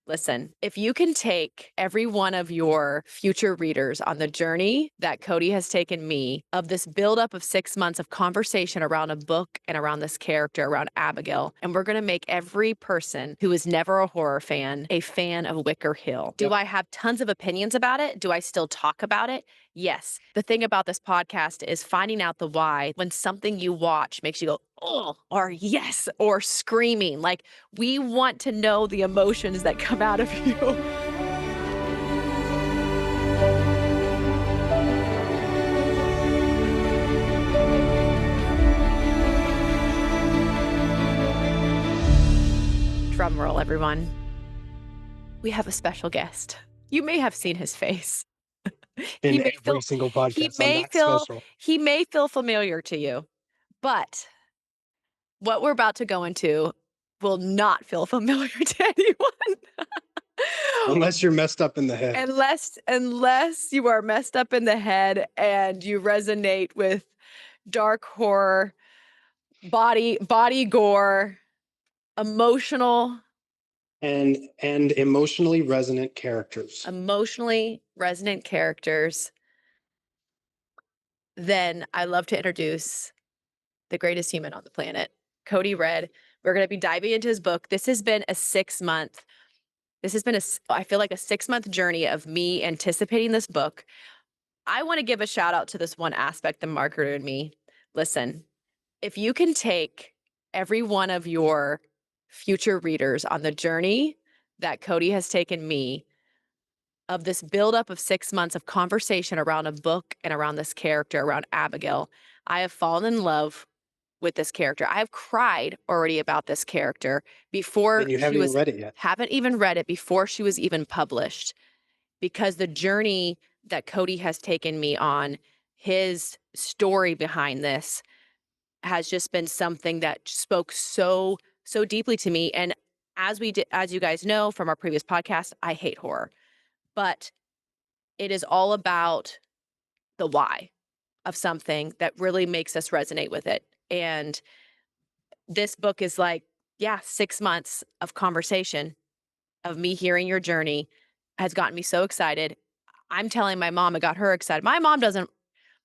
Listen, if you can take every one of your future readers on the journey that Cody has taken me of this buildup of 6 months of conversation around a book and around this character, around Abigail, and we're going to make every person who is never a horror fan a fan of Wicker Hill. Do I have tons of opinions about it? Do I still talk about it? Yes. The thing about this podcast is finding out the why when something you watch makes you go, oh, or yes, or screaming. Like, we want to know the emotions that come out of you. Drum roll, everyone. We have a special guest. You may have seen his face. In every single podcast. He may feel familiar to you, but what we're about to go into will not feel familiar to anyone. Unless you're messed up in the head. Unless you are messed up in the head and you resonate with dark horror, body gore, emotional and emotionally resonant characters. Then I love to introduce the greatest human on the planet, Cody Redd. We're going to be diving into his book. I feel like a 6-month journey of me anticipating this book. I want to give a shout out to this one aspect, the marketer in me. Listen, if you can take every one of your future readers on the journey that Cody has taken me of this buildup of 6 months of conversation around a book and around this character, around Abigail, I have fallen in love with this character. I have cried already about this character before and you haven't even read it yet. Haven't even read it before she was even published, because the journey that Cody has taken me on, his story behind this has just been something that spoke so deeply to me. And as you guys know from our previous podcast, I hate horror, but it is all about the why of something that really makes us resonate with it. And this book is like, 6 months of conversation of me hearing your journey has gotten me so excited. I'm telling my mom, it got her excited. My mom doesn't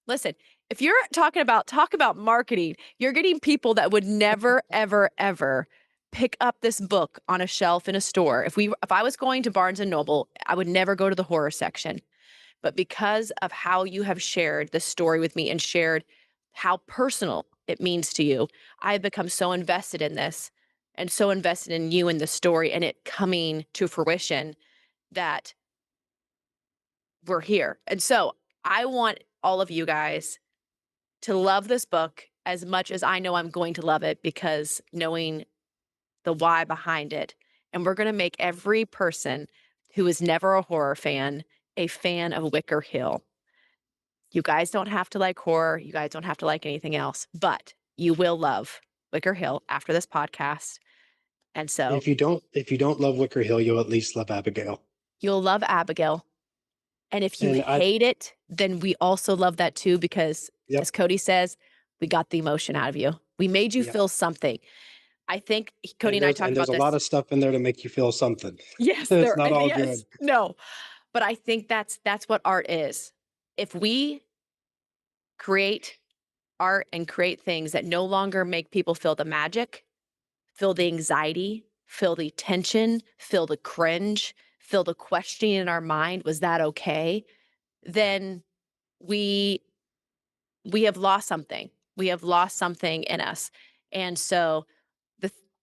listen. If you're talk about marketing, you're getting people that would never, ever, ever pick up this book on a shelf in a store. If I was going to Barnes and Noble, I would never go to the horror section. But because of how you have shared the story with me and shared how personal it means to you, I've become so invested in this and so invested in you and the story and it coming to fruition that we're here. And so I want all of you guys to love this book as much as I know I'm going to love it, because knowing the why behind it. And we're going to make every person who is never a horror fan a fan of Wicker Hill. You guys don't have to like horror. You guys don't have to like anything else, but you will love Wicker Hill after this podcast. And so if you don't love Wicker Hill, you'll at least love Abigail. You'll love Abigail. And if you hate it, then we also love that too, because as Cody says, we got the emotion out of you. We made you feel something. I think Cody and I talked about this. There's a lot of stuff in there to make you feel something. Yes, it's not all good. No, but I think that's what art is. If we create art and create things that no longer make people feel the magic, feel the anxiety, feel the tension, feel the cringe, feel the questioning in our mind, was that okay? Then we have lost something. We have lost something in us. And so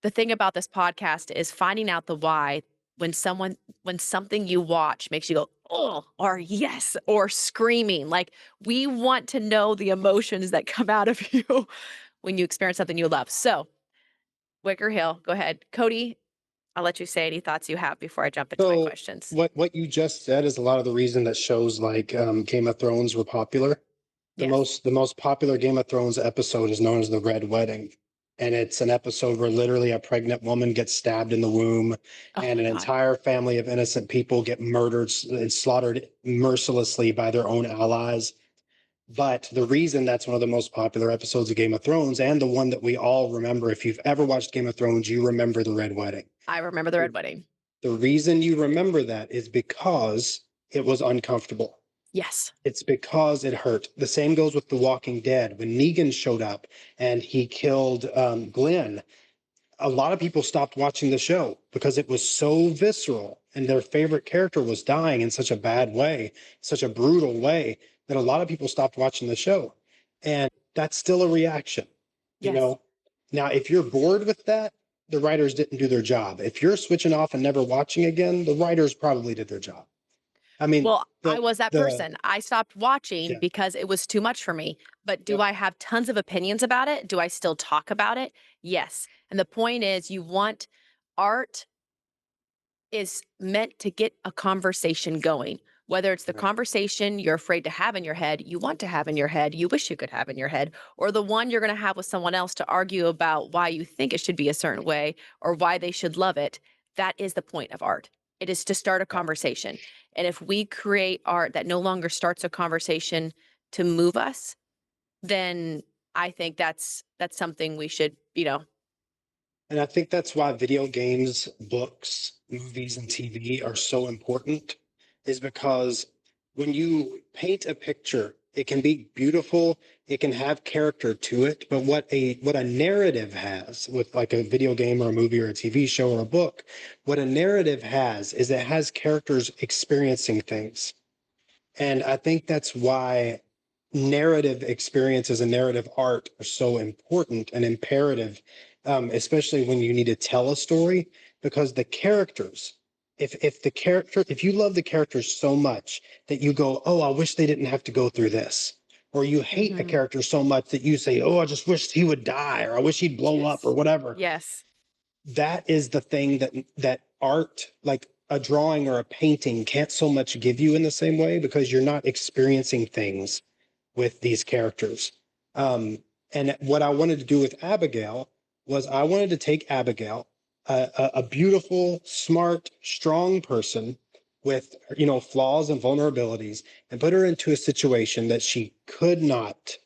the thing about this podcast is finding out the why when something you watch makes you go, oh, or yes, or screaming. Like, we want to know the emotions that come out of you when you experience something you love. So Wicker Hill, go ahead. Cody, I'll let you say any thoughts you have before I jump into my questions. What you just said is a lot of the reason that shows like Game of Thrones were popular. The most popular Game of Thrones episode is known as the Red Wedding. And it's an episode where literally a pregnant woman gets stabbed in the womb and an entire family of innocent people get murdered and slaughtered mercilessly by their own allies. But the reason that's one of the most popular episodes of Game of Thrones, and the one that we all remember, if you've ever watched Game of Thrones, you remember the Red Wedding. I remember the Red Wedding. The reason you remember that is because it was uncomfortable. Yes. It's because it hurt. The same goes with The Walking Dead. When Negan showed up and he killed Glenn, a lot of people stopped watching the show because it was so visceral and their favorite character was dying in such a bad way, such a brutal way, that a lot of people stopped watching the show. And that's still a reaction, you Yes. know? Now, if you're bored with that, the writers didn't do their job. If you're switching off and never watching again, the writers probably did their job. I mean, Well, I was that the person. I stopped watching yeah, because it was too much for me. But do yep. I have tons of opinions about it? Do I still talk about it? Yes. And the point is, you want art is meant to get a conversation going. Whether it's the Right. conversation you're afraid to have in your head, you want to have in your head, you wish you could have in your head, or the one you're going to have with someone else to argue about why you think it should be a certain way or why they should love it, that is the point of art. It is to start a conversation. And if we create art that no longer starts a conversation to move us, then I think that's something we should, And I think that's why video games, books, movies, and TV are so important, is because when you paint a picture, it can be beautiful, it can have character to it, but what a narrative has with like a video game or a movie or a TV show or a book, what a narrative has is it has characters experiencing things. And I think that's why narrative experiences and narrative art are so important and imperative, especially when you need to tell a story, because the characters, if you love the characters so much that you go, oh, I wish they didn't have to go through this, or you hate a Mhm. character so much that you say, oh, I just wish he would die, or I wish he'd blow up, or Yes. whatever, Yes. that is the thing that art, like a drawing or a painting, can't so much give you in the same way because you're not experiencing things with these characters. um and what I wanted to do with Abigail was I wanted to take Abigail, a beautiful, smart, strong person with, flaws and vulnerabilities, and put her into a situation that she could not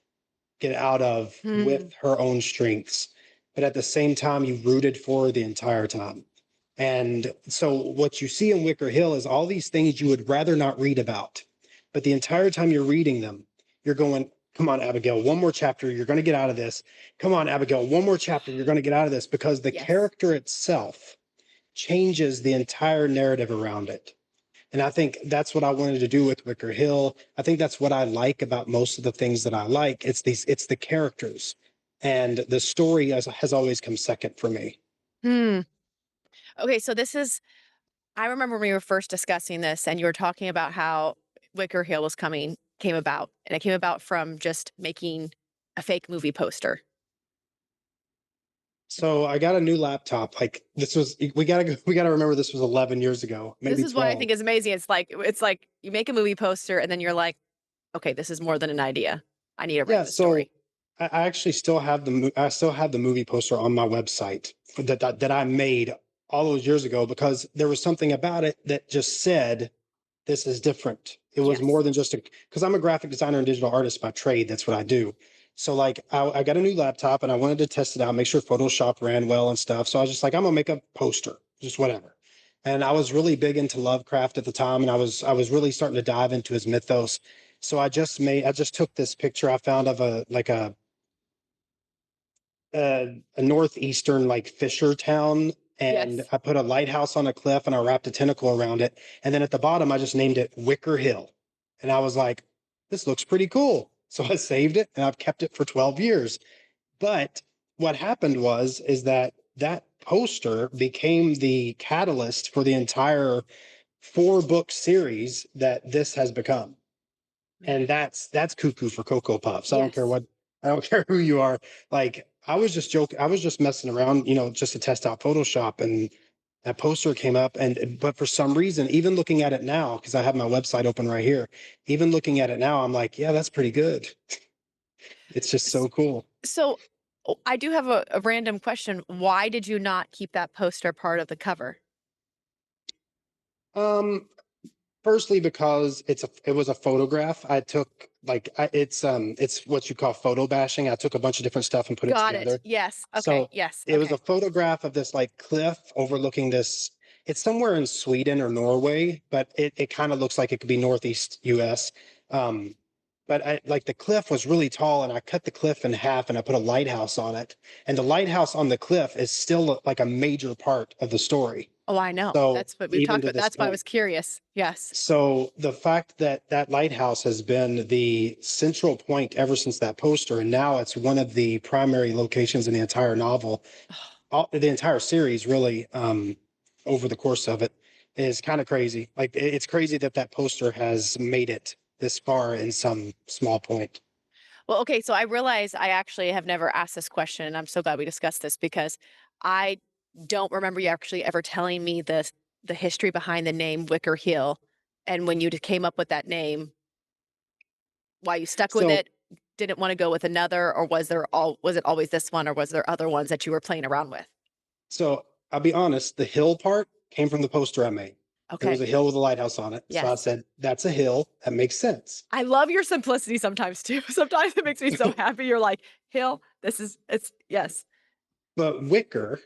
get out of Hmm. with her own strengths. But at the same time, you rooted for her the entire time. And so what you see in Wicker Hill is all these things you would rather not read about. But the entire time you're reading them, you're going, come on, Abigail, one more chapter. You're going to get out of this. Come on, Abigail, one more chapter. You're going to get out of this, because the Yes. character itself changes the entire narrative around it. And I think that's what I wanted to do with Wicker Hill. I think that's what I like about most of the things that I like. It's the characters, and the story has always come second for me. Hmm. Okay, so I remember when we were first discussing this and you were talking about how Wicker Hill came about, and it came about from just making a fake movie poster. So I got a new laptop. Like, we gotta remember this was 11 years ago, This maybe is what I think 12. is amazing. It's like you make a movie poster and then you're like, okay, this is more than an idea. I need to write Yeah. the So story. I actually I still have the movie poster on my website that I made all those years ago, because there was something about it that just said, this is different. It was more Yes. than just because I'm a graphic designer and digital artist by trade. That's what I do. So like I got a new laptop and I wanted to test it out, make sure Photoshop ran well and stuff. So I was just like, I'm gonna make a poster, just whatever. And I was really big into Lovecraft at the time, and I was really starting to dive into his mythos. So I just took this picture I found of a northeastern like fisher town, and Yes. I put a lighthouse on a cliff and I wrapped a tentacle around it. And then at the bottom, I just named it Wicker Hill. And I was like, this looks pretty cool. So I saved it and I've kept it for 12 years. But what happened is that poster became the catalyst for the entire 4-book series that this has become. And Man. that's cuckoo for Cocoa Puffs. Yes. I don't care who you are. Like, I was just joking, I was just messing around, just to test out Photoshop, and that poster came up. And but for some reason, even looking at it now, because I have my website open right here, even looking at it now, I'm like, yeah, that's pretty good. It's just S- so cool. So I do have a random question. Why did you not keep that poster part of the cover? Um, Firstly, because it was a photograph I took. Like, it's what you call photo bashing. I took a bunch of different stuff and put it Got it. together. Yes. Okay. So Yes. it was a Okay. photograph of this like cliff overlooking this. It's somewhere in Sweden or Norway, but it kind of looks like it could be Northeast US. Um, but like the cliff was really tall, and I cut the cliff in half and I put a lighthouse on it. And the lighthouse on the cliff is still like a major part of the story. Oh, I know. So That's what we've even talked to about. this That's why I point. was curious. Yes. So the fact that that lighthouse has been the central point ever since that poster, and now it's one of the primary locations in the entire novel, the entire series, really, over the course of it, is kind of crazy. Like it's crazy that that poster has made it this far in some small point. Well, okay, so I realize I actually have never asked this question, and I'm so glad we discussed this because I don't remember you actually ever telling me the history behind the name Wicker Hill, and when you came up with that name, why you stuck with So it, didn't want to go with another, or was it always this one, or was there other ones that you were playing around with? so I'll be honest, the hill part came from the poster I made. There was Okay. a hill with a lighthouse on it. So I Yes. said, that's a hill. That makes sense. I love your simplicity sometimes too. Sometimes it makes me so happy. You're like, Hill, it's yes. But Wicker,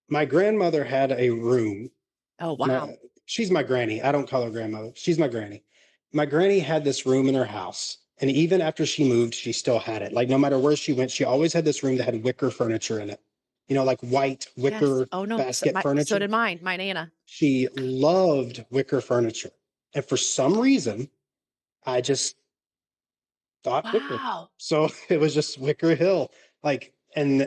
my grandmother had a room. Oh, wow. My she's my granny. I don't call her grandmother. She's my granny. My granny had this room in her house, and even after she moved, she still had it. Like no matter where she went, she always had this room that had wicker furniture in it. You know, like white Yes. wicker Oh, no. basket So furniture. did mine, my Nana. She loved wicker furniture. And for some reason, I just thought Wicker. Wow. So it was just Wicker Hill. Like and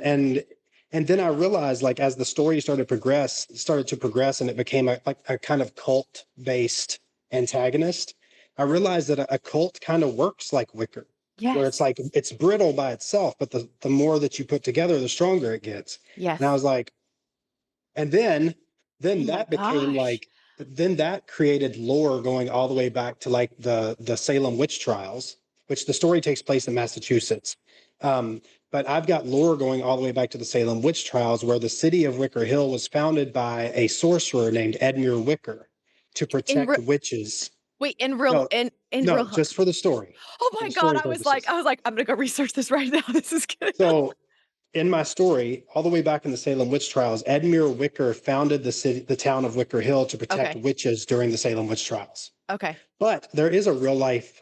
then I realized like as the story started to progress and it became like a kind of cult based antagonist, I realized that a cult kind of works like Wicker, where it's Yes. like it's brittle by itself, but the more that you put together, the stronger it gets. And I Yes. was like, and then Oh my that became gosh. like then that created lore going all the way back to like the Salem witch trials, which the story takes place in Massachusetts. But I've got lore going all the way back to the Salem witch trials, where the city of Wicker Hill was founded by a sorcerer named Edmure Wicker to In protect re- witches. wait, No, in no, real just for the story, Oh for my the god, story purposes. I was like, I'm gonna go research this right now. This is good. So in my story, all the way back in the Salem witch trials, Edmure Wicker founded the town of Wicker Hill to protect Okay. witches during the Salem witch trials. Okay. But there is a real life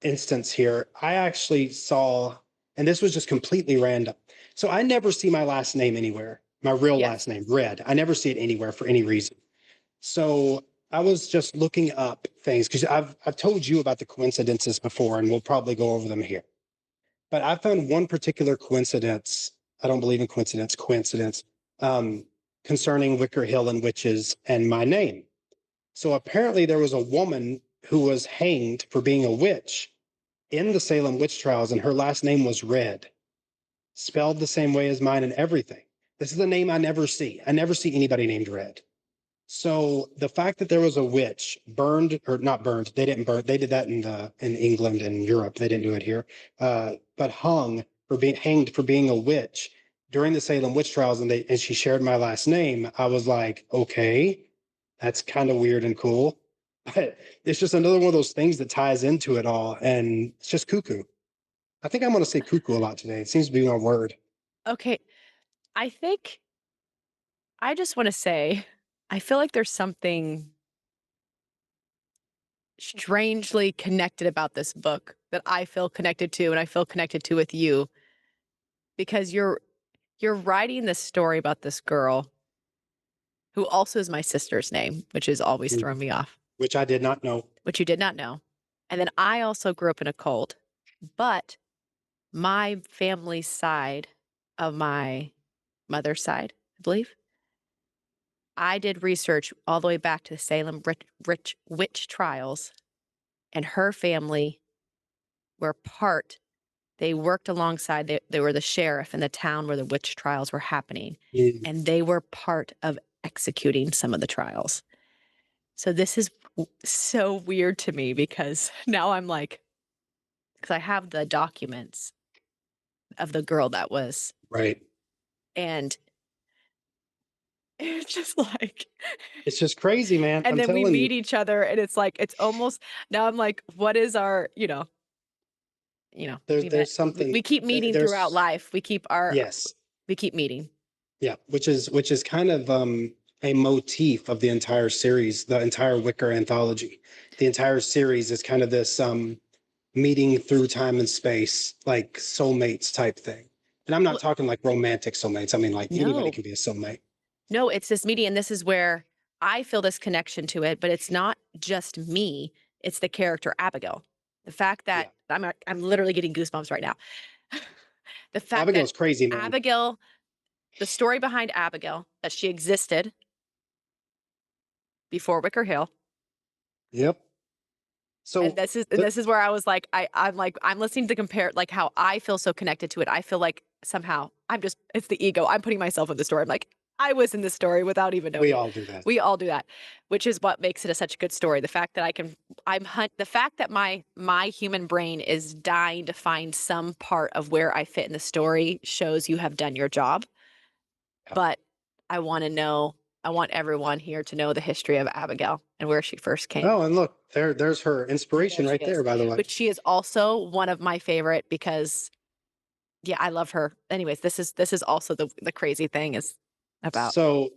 instance here. I actually saw, and this was just completely random. So I never see my last name anywhere, my real last Yes. name, Red. I never see it anywhere for any reason. So I was just looking up things because I've told you about the coincidences before, and we'll probably go over them here. But I found one particular coincidence. I don't believe in coincidence, um, concerning Wicker Hill and witches and my name. So apparently there was a woman who was hanged for being a witch in the Salem witch trials, and her last name was Red, spelled the same way as mine and everything. This is a name I never see. I never see anybody named Red. So the fact that there was a witch burned or not burned, they didn't burn. They did that in England and Europe. They didn't do it here. But hung for being hanged for being a witch during the Salem witch trials, and she shared my last name. I was like, okay, that's kind of weird and cool. But it's just another one of those things that ties into it all, and it's just cuckoo. I think I'm going to say cuckoo a lot today. It seems to be my word. Okay. I think I just want to say I feel like there's something strangely connected about this book that I feel connected to and I feel connected to with you because you're writing this story about this girl who also is my sister's name, which has always Mm, thrown me off, which I did not know. which you did not know. And then I also grew up in a cult, but my family side of my mother's side, I believe, I did research all the way back to the Salem rich witch trials, and her family were part they worked alongside they were the sheriff in the town where the witch trials were happening, Mm, and they were part of executing some of the trials. So this is so weird to me because now I'm like, because I have the documents of the girl that was, right. and it's just like, It's just crazy, man. and I'm then we telling you. meet each other, and it's like, it's almost now I'm like, what is our, There's we met, there's something we keep meeting throughout there's life. yes. We keep meeting. Yeah, which is kind of a motif of the entire series, the entire Wicker anthology. The entire series is kind of this meeting through time and space, like soulmates type thing. And I'm not Well, talking like romantic soulmates. I mean, like anybody no, can be a soulmate. no, it's this media, and this is where I feel this connection to it, but it's not just me, it's the character Abigail. The fact that Yeah. I'm literally getting goosebumps right now. The fact that Abigail's crazy, man. Abigail, the story behind Abigail, that she existed before Wicker Hill. Yep. And So the, this is where I was like, I'm like, I'm listening to compare like how I feel so connected to it. I feel like somehow it's the ego. I'm putting myself in the story. I'm like, I was in the story without even knowing we it. all do that. We all do that, which is what makes it such a good story. The fact that the fact that my human brain is dying to find some part of where I fit in the story shows you have done your job. Yeah. But I want to know, I want everyone here to know the history of Abigail and where she first came. Oh, and look, there's her There inspiration she right there, is. by the way. But she is also one of my favorite because yeah, I love her. Anyways, this is also the crazy thing is about. So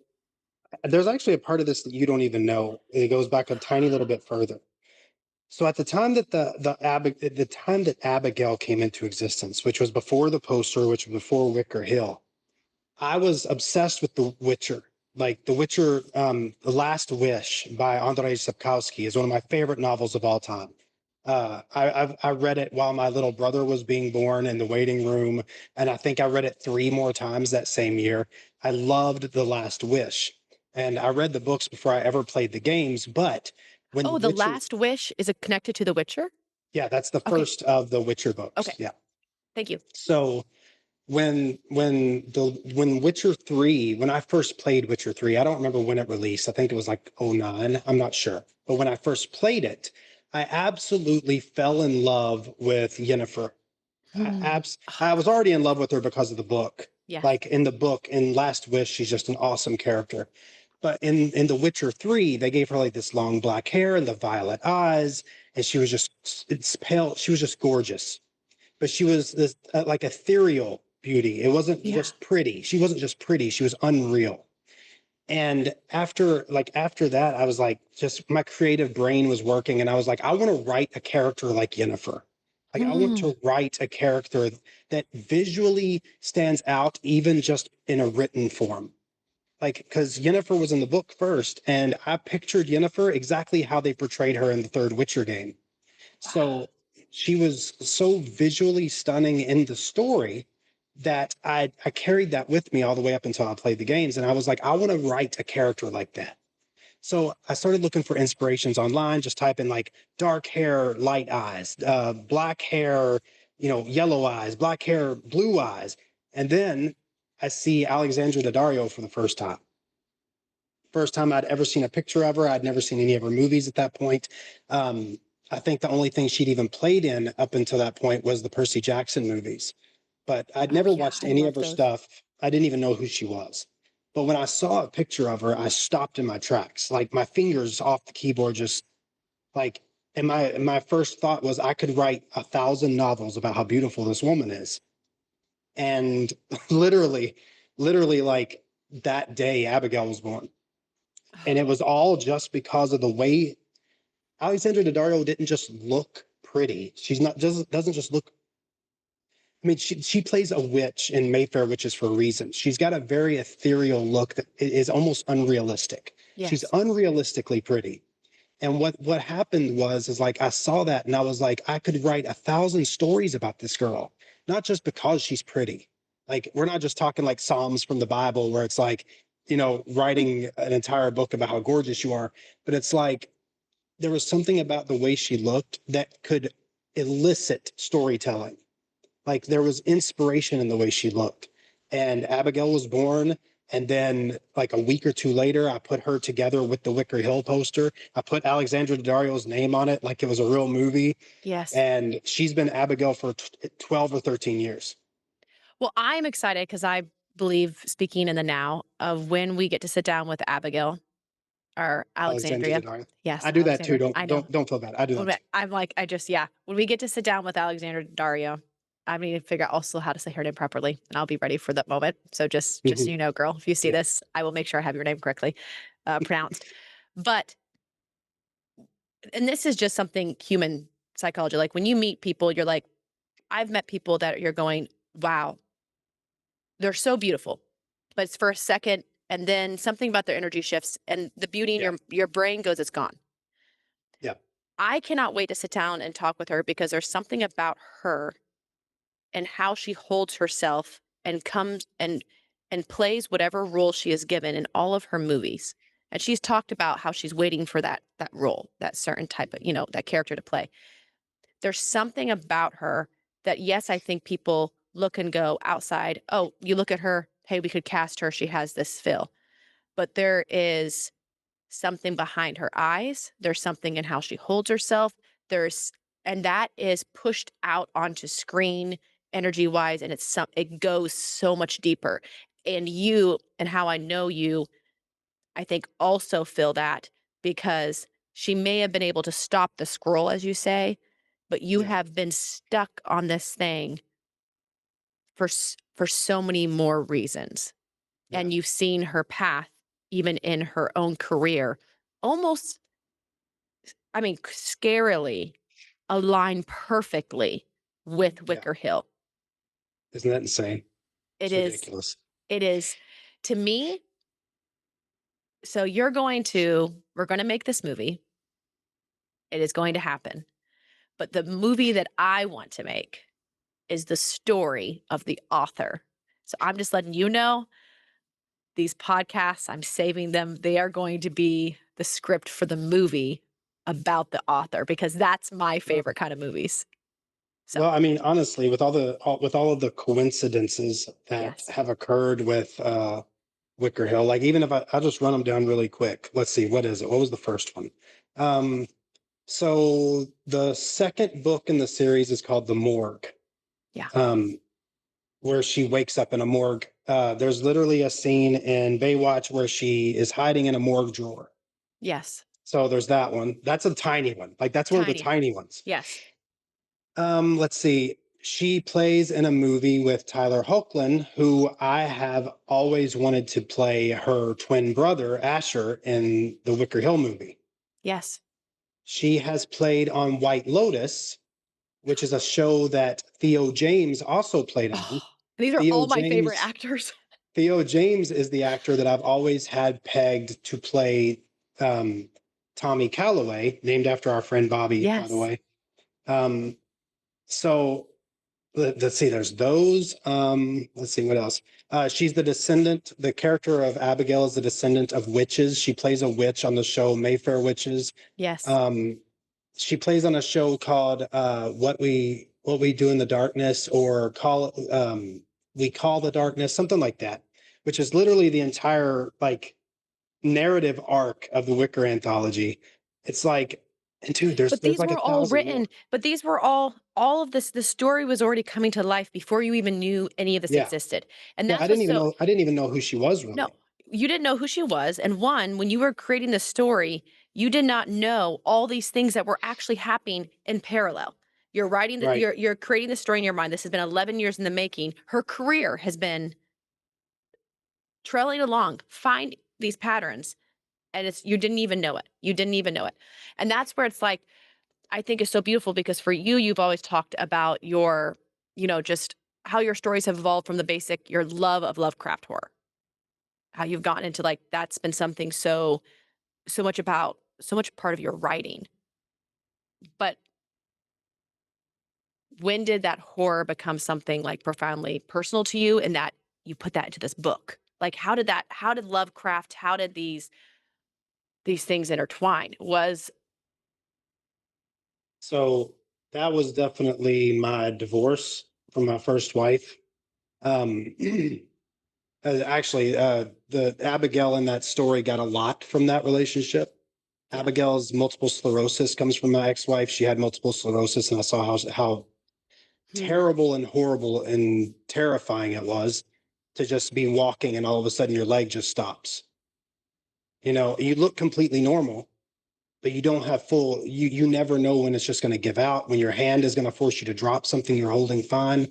there's actually a part of this that you don't even know. It goes back a tiny little bit further. So at the time that the time that Abigail came into existence, which was before the poster, which was before Wicker Hill, I was obsessed with The Witcher. Like The Witcher, The Last Wish by Andrzej Sapkowski is one of my favorite novels of all time. I read it while my little brother was being born in the waiting room, and I think I read it 3 more times that same year. I loved The Last Wish, and I read the books before I ever played the games. But Oh, when The Witcher, Last Wish, is it connected to The Witcher? yeah, that's the Okay. first of the Witcher books. Okay. Yeah. Thank you. So when Witcher 3, when I first played Witcher 3, I don't remember when it released. I think it was like '09. I'm not sure. But when I first played it, I absolutely fell in love with Yennefer. Hmm. I was already in love with her because of the book. Yes. Like in the book, in Last Wish, she's just an awesome character. But in The Witcher 3, they gave her like this long black hair and the violet eyes, and she was just it's pale. She was just gorgeous, but she was this like ethereal beauty. It wasn't Yeah. just pretty. She wasn't just pretty. She was unreal. And after that, I was like, just my creative brain was working, and I was like, I want to write a character like Yennefer. Like I want Hmm. to write a character that visually stands out, even just in a written form. Like because Yennefer was in the book first, and I pictured Yennefer exactly how they portrayed her in the third Witcher game. Wow. So she was so visually stunning in the story that I carried that with me all the way up until I played the games. And I was like, I want to write a character like that. So I started looking for inspirations online, just type in like dark hair, light eyes, black hair, yellow eyes, black hair, blue eyes. And then I see Alexandra Daddario for the first time. First time I'd ever seen a picture of her. I'd never seen any of her movies at that point. I think the only thing she'd even played in up until that point was the Percy Jackson movies. But I'd Oh never yeah, watched I any of love her those. stuff. I didn't even know who she was. But when I saw a picture of her, I stopped in my tracks. Like my fingers off the keyboard just like and my first thought was I could write 1,000 novels about how beautiful this woman is. And literally, literally like that day Abigail was born. And it was all just because of the way Alexandra Daddario didn't just look pretty. She's not doesn't just look. I mean, she plays a witch in Mayfair Witches for a reason. She's got a very ethereal look that is almost unrealistic. She's Yes. unrealistically pretty. And what happened was is like I saw that and I was like, I could write 1,000 stories about this girl, not just because she's pretty. Like we're not just talking like Psalms from the Bible where it's like, writing an entire book about how gorgeous you are, but it's like there was something about the way she looked that could elicit storytelling. Like there was inspiration in the way she looked. And Abigail was born. And then, like a week or two later, I put her together with the Wicker Hill poster. I put Alexandra Daddario's name on it like it was a real movie. Yes. And she's been Abigail for 12 or 13 years. Well, I'm excited because I believe, speaking in the now, of when we get to sit down with Abigail or Alexandra Alexandria. Daddario. Yes, I do that too. Alexandria. Don't I know. don't don't feel bad. I do that too. I'm like, I just, yeah. When we get to sit down with Alexandra Dario, I need to figure out also how to say her name properly, and I'll be ready for that moment. So just so Mhm. you know, girl, if you see Yeah. this, I will make sure I have your name correctly pronounced. But and this is just something human psychology. Like when you meet people, you're like, I've met people that you're going, wow, they're so beautiful. But it's for a second, and then something about their energy shifts, and the beauty in Yeah. your brain goes, it's gone. Yeah. I cannot wait to sit down and talk with her because there's something about her and how she holds herself and comes and plays whatever role she is given in all of her movies. And she's talked about how she's waiting for that role, that certain type of, that character to play. There's something about her that yes, I think people look and go outside, oh, you look at her, hey, we could cast her, she has this feel. But there is something behind her eyes. There's something in how she holds herself. There's and that is pushed out onto screen energy wise and it goes so much deeper. And you and how I know you, I think also feel that because she may have been able to stop the scroll as you say, but you Yeah. have been stuck on this thing for so many more reasons. Yeah. And you've seen her path even in her own career almost I mean, scarily align perfectly with Yeah. Wicker Hill. Isn't that insane? It It's is ridiculous. it is to me, so we're gonna make this movie. It is going to happen. But the movie that I want to make is the story of the author. So I'm just letting you know these podcasts, I'm saving them. They are going to be the script for the movie about the author because that's my Well, favorite kind of movies. So, well, I mean, honestly, with with all of the coincidences that yes. have occurred with Wicker Hill, like even if I'll just run them down really quick. Let's see, what is it? What was the first one? Um, so the second book in the series is called The Morgue, Yeah. um, where she wakes up in a morgue. There's literally a scene in Baywatch where she is hiding in a morgue drawer. Yes. So there's that one. That's a tiny one. Like that's one of the Tiny. tiny ones. Yes. Let's see. She plays in a movie with Tyler Hoechlin, who I have always wanted to play her twin brother, Asher, in the Wicker Hill movie. Yes. She has played on White Lotus, which is a show that Theo James also played on. Oh, these are Theo all my favorite James actors. Theo James is the actor that I've always had pegged to play um, Tommy Calloway, named after our friend Bobby, by the Yes. way. Um, so let's see, there's those. Let's see, what else? She's the descendant, the character of Abigail is the descendant of witches. She plays a witch on the show Mayfair Witches. Yes. Um, she plays on a show called What We Do in the Darkness, or We Call the Darkness, something like that, which is literally the entire like narrative arc of the Wicker anthology. It's like, and dude, But there's these like a were all thousand more. written, but these were all of this the story was already coming to life before you even knew any of this Yeah. existed. And Yeah, that's what's so I didn't even know who she was no, really. you didn't know who she was. And one, when you were creating the story, you did not know all these things that were actually happening in parallel. You're writing the, Right. you're creating the story in your mind. This has been 11 years in the making. Her career has been trailing along. Find these patterns and it's you didn't even know it. You didn't even know it. And that's where it's like I think is so beautiful because for you you've always talked about your, just how your stories have evolved from the basic your love of Lovecraft horror. How you've gotten into like that's been something so much about so much part of your writing. But when did that horror become something like profoundly personal to you and that you put that into this book? Like how did Lovecraft, how did these things intertwine? Was So that was definitely my divorce from my first wife. Um, the Abigail in that story got a lot from that relationship. yeah. Abigail's multiple sclerosis comes from my ex-wife. She had multiple sclerosis, and I saw how Hmm. terrible and horrible and terrifying it was to just be walking and all of a sudden your leg just stops. You know, you look completely normal, but you don't have full, you never know when it's just going to give out, when your hand is going to force you to drop something you're holding fine.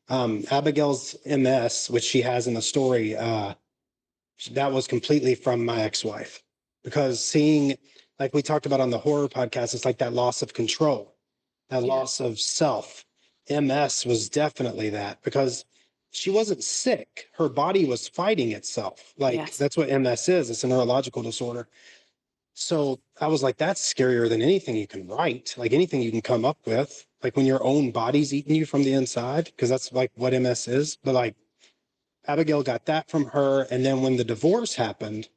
Abigail's MS, which she has in the story, that was completely from my ex-wife, because seeing, like we talked about on the horror podcast, it's like that loss of control, that Yeah. loss of self. MS was definitely that, because she wasn't sick. Her body was fighting itself. Like Yes. that's what MS is. It's a neurological disorder. So I was like, that's scarier than anything you can write, like anything you can come up with, like when your own body's eating you from the inside, because that's like what MS is. But like Abigail got that from her. And then when the divorce happened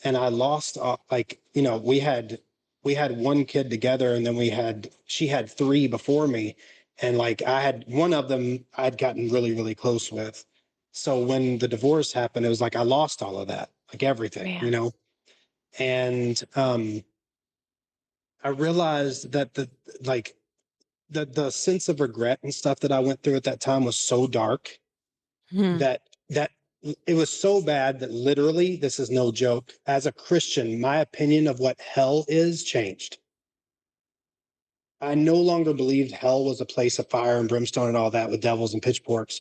and I lost, like, you know, we had one kid together, and then she had three before me. And like I had one of them I'd gotten really, really close with. So when the divorce happened, it was like I lost all of that, like everything, you Man. know? And I realized that like the sense of regret and stuff that I went through at that time was so dark Hmm. that it was so bad that literally, this is no joke, as a Christian, my opinion of what hell is changed. I no longer believed hell was a place of fire and brimstone and all that with devils and pitchforks.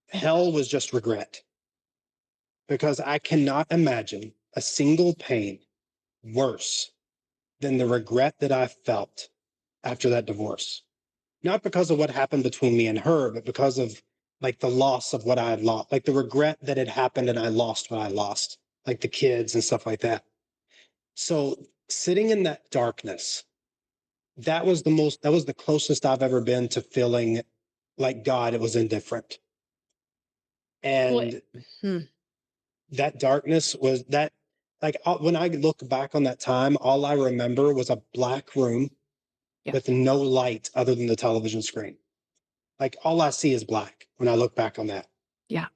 Hell was just regret, because I cannot imagine a single pain worse than the regret that I felt after that divorce. Not because of what happened between me and her, but because of like the loss of what I had lost, like the regret that had happened and I lost what I lost, like the kids and stuff like that. So sitting in that darkness, that was the closest I've ever been to feeling like God, it was indifferent. Well, And hmm. that darkness was that, like, when I look back on that time, all I remember was a black room Yeah. with no light other than the television screen. Like all I see is black when I look back on that. Yeah.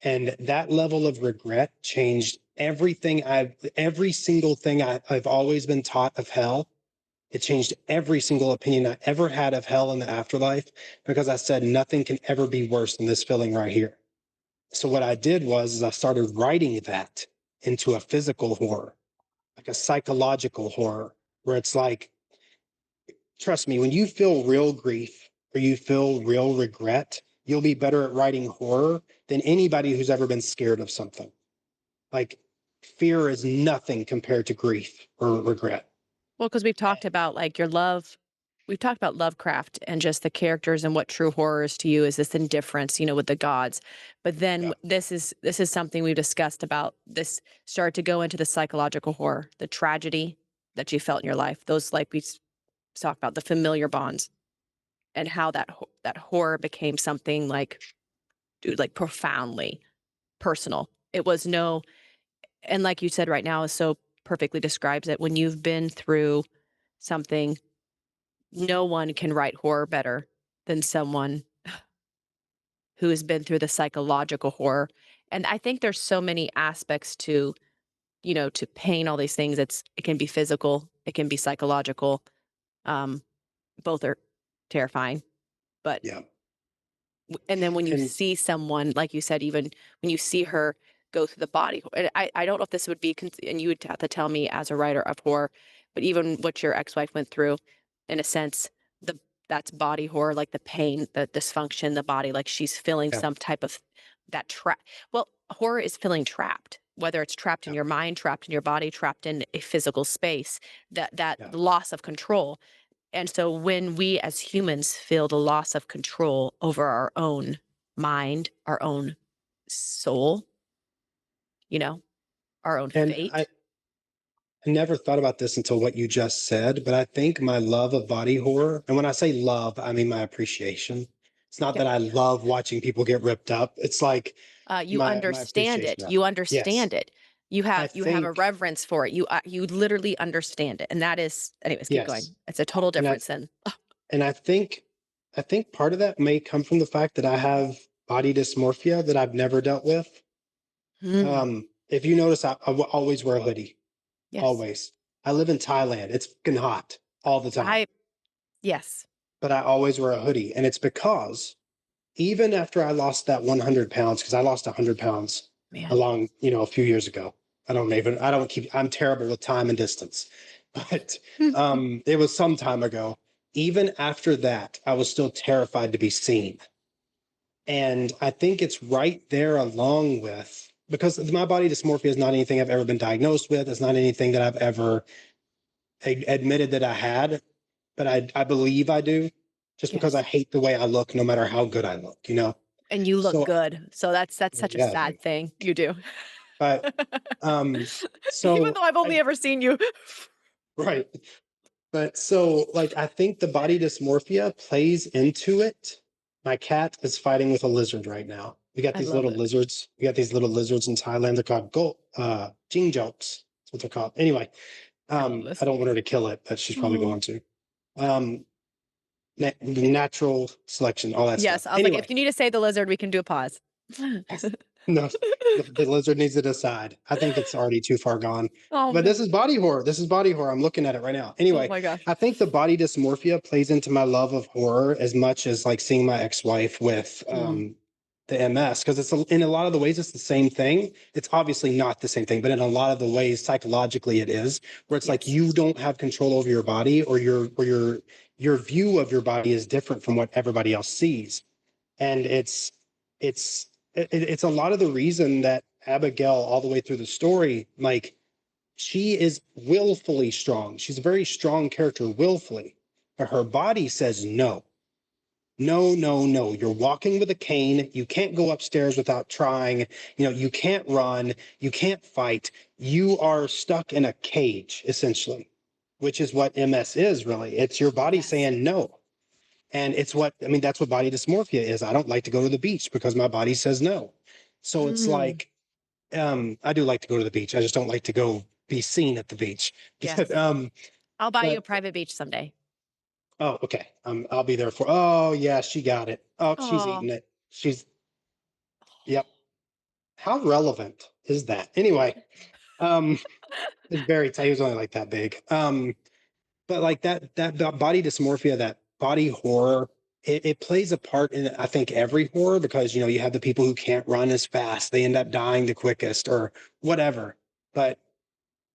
And that level of regret changed everything. Every single thing I've always been taught of hell. It changed every single opinion I ever had of hell and the afterlife, because I said nothing can ever be worse than this feeling right here. So what I did was is I started writing that into a physical horror, like a psychological horror, where it's like, trust me, when you feel real grief or you feel real regret, you'll be better at writing horror than anybody who's ever been scared of something. Like fear is nothing compared to grief or regret. Well, because we've talked about like your love. We've talked about Lovecraft and just the characters and what true horror is to you is this indifference, with the gods. But then Yeah. this is something we've discussed about this start to go into the psychological horror, the tragedy that you felt in your life. Those like talked about the familiar bonds and how that horror became something like, dude, like profoundly personal. It was no, and like you said right now is so perfectly describes it. When you've been through something, no one can write horror better than someone who has been through the psychological horror. And I think there's so many aspects to pain, all these things. It can be physical, it can be psychological. Um, both are terrifying. But Yeah. and then when you And see someone, like you said, even when you see her go through the body, and I don't know if this would be, and you would have to tell me as a writer of horror, but even what your ex-wife went through, in a sense, the that's body horror, like the pain, the dysfunction, the body, like she's feeling yeah, some type of that trap. Well, horror is feeling trapped, whether it's trapped in yeah, your mind, trapped in your body, trapped in a physical space, that yeah. loss of control. And so when we as humans feel the loss of control over our own mind, our own soul, you know, our own And I, fate. I never thought about this until what you just said, but I think my love of body horror, and when I say love, I mean my appreciation. It's not Yep. that I love watching people get ripped up. It's like You my understand appreciation it. of it. You Yes. understand it. You I have a think, reverence for it. You literally understand it, and that is, anyways. Keep yes. going. It's a total And difference. Then I think part of that may come from the fact that I have body dysmorphia that I've never dealt with. Hmm. If you notice, I always wear a hoodie. Yes, Always. I live in Thailand. It's fucking hot all the time, I yes, but I always wear a hoodie. And it's because even after I lost that 100 pounds, because I lost 100 pounds man. along, a few years ago. I don't keep, I'm terrible with time and distance. but it was some time ago. Even after that, I was still terrified to be seen. And I think it's right there along with, because my body dysmorphia is not anything I've ever been diagnosed with. It's not anything that I've ever admitted that I had, but I believe I do, just because I Yes. hate the way I look, no matter how good I look, you know? And you look So good. So that's such a yeah, I do. sad thing. You do. But Even so though I've only I ever seen you. right. But so like I think the body dysmorphia plays into it. My cat is fighting with a lizard right now. We got I these love little it. lizards. We got these little lizards in Thailand. They're called jingjoks. That's what they're called. Anyway, I love I this. don't want her to kill it, but she's probably Oh. going to. Um, natural selection, all that Yes, stuff. I was like, if Anyway, you need to say the lizard, we can do a pause. no, the lizard needs to decide. I think it's already too far gone. Oh But this no. is body horror. This is body horror. I'm looking at it right now. Oh Anyway, my gosh. I think the body dysmorphia plays into my love of horror as much as like seeing my ex-wife with Mm, the MS, because in a lot of the ways it's the same thing. It's obviously not the same thing, but in a lot of the ways psychologically it is, where it's like yes. you don't have control over your body, or your view of your body is different from what everybody else sees. And it's it's a lot of the reason that Abigail, all the way through the story, like she is willfully strong. She's a very strong character willfully, but her body says no. No, no, no. You're walking with a cane. You can't go upstairs without trying. You know, you can't run. You can't fight. You are stuck in a cage, essentially, which is what MS is really. It's your body Yes. saying no. And it's what, I mean, that's what body dysmorphia is. I don't like to go to the beach because my body says no. So it's Mm, like, I do like to go to the beach. I just don't like to go be seen at the beach. But, yes. I'll buy you a but private beach someday. oh, okay. I'll be there for, oh yeah, she got it. Oh, she's Oh. eating it. She's, yep. How relevant is that? Anyway, um, it's very tight. He was only like that big. But like that body dysmorphia, that body horror, it plays a part in I think every horror, because you know you have the people who can't run as fast, they end up dying the quickest or whatever. But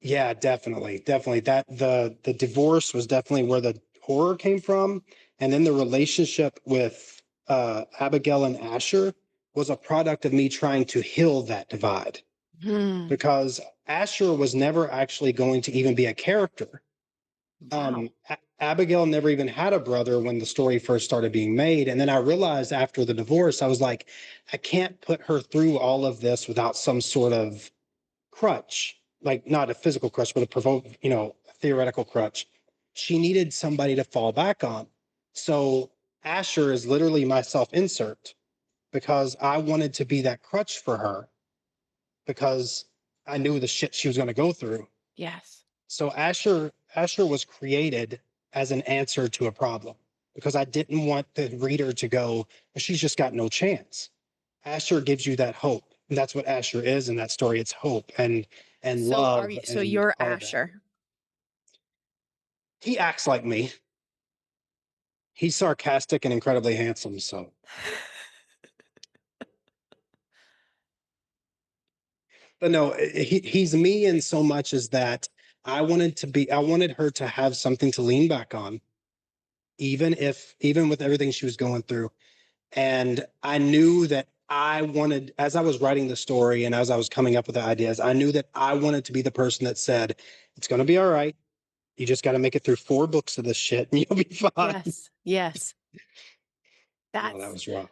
yeah, definitely that the divorce was definitely where the horror came from, and then the relationship with Abigail and Asher was a product of me trying to heal that divide, Hmm. because Asher was never actually going to even be a character. Wow. Abigail never even had a brother when the story first started being made. And then I realized after the divorce, I was like, I can't put her through all of this without some sort of crutch, like not a physical crutch, but a provoke, you know, a theoretical crutch. She needed somebody to fall back on. So Asher is literally my self insert, because I wanted to be that crutch for her, because I knew the shit she was going to go through. Yes. So Asher was created as an answer to a problem, because I didn't want the reader to go, well, she's just got no chance. Asher gives you that hope. And that's what Asher is in that story. It's hope and So are love you so and you're all of that. Asher. He acts like me. He's sarcastic and incredibly handsome. So, but no, he's me in so much as that I wanted her to have something to lean back on, even with everything she was going through. And I knew that I wanted, as I was writing the story and as I was coming up with the ideas, I knew that I wanted to be the person that said, it's going to be all right. You just got to make it through 4 books of this shit and you'll be fine. Yes. Yes. No, that That's was rough.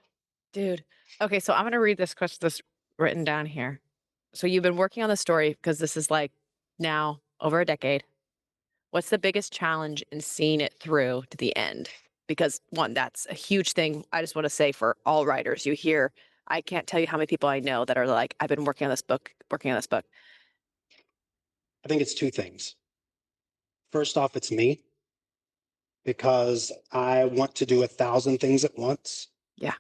dude. Okay, so I'm gonna read this question that's written down here. So you've been working on the story because this is like now over a decade. What's the biggest challenge in seeing it through to the end? Because one, that's a huge thing. I just want to say for all writers, you hear, I can't tell you how many people I know that are like, I've been working on this book, working on this book. I think it's 2 things. First off, it's me, because I want to do 1,000 things at once. Yeah.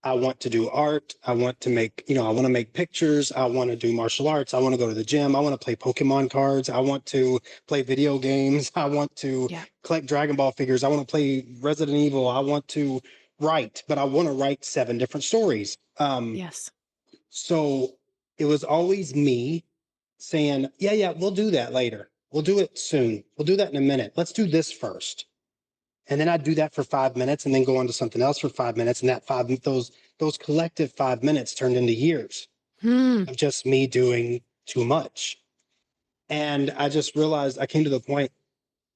I want to do art. I want to make, you know, I want to make pictures. I want to do martial arts. I want to go to the gym. I want to play Pokemon cards. I want to play video games. I want to Yeah. collect Dragon Ball figures. I want to play Resident Evil. I want to write, but I want to write 7 different stories. Yes. So it was always me saying, yeah, yeah, we'll do that later. We'll do it soon. We'll do that in a minute. Let's do this first. And then I'd do that for 5 minutes and then go on to something else for 5 minutes. And that those collective 5 minutes turned into years Hmm. of just me doing too much. And I just realized I came to the point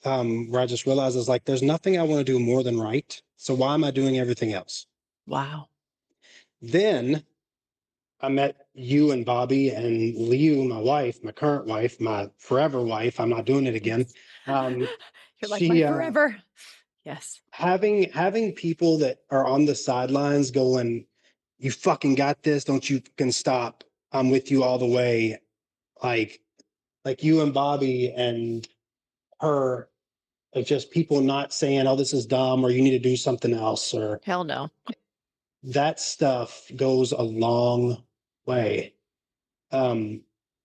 where I just realized I was like, there's nothing I want to do more than right. So why am I doing everything else? Wow. Then I met you and Bobby and Liu, my wife, my current wife, my forever wife. I'm not doing it again. Yes. Um, You're like my she forever. Yes. having people that are on the sidelines going, "You fucking got this! Don't you fucking stop! I'm with you all the way." Like you and Bobby and her, like just people not saying, "Oh, this is dumb," or "You need to do something else," or Hell no. that stuff goes a long way. um,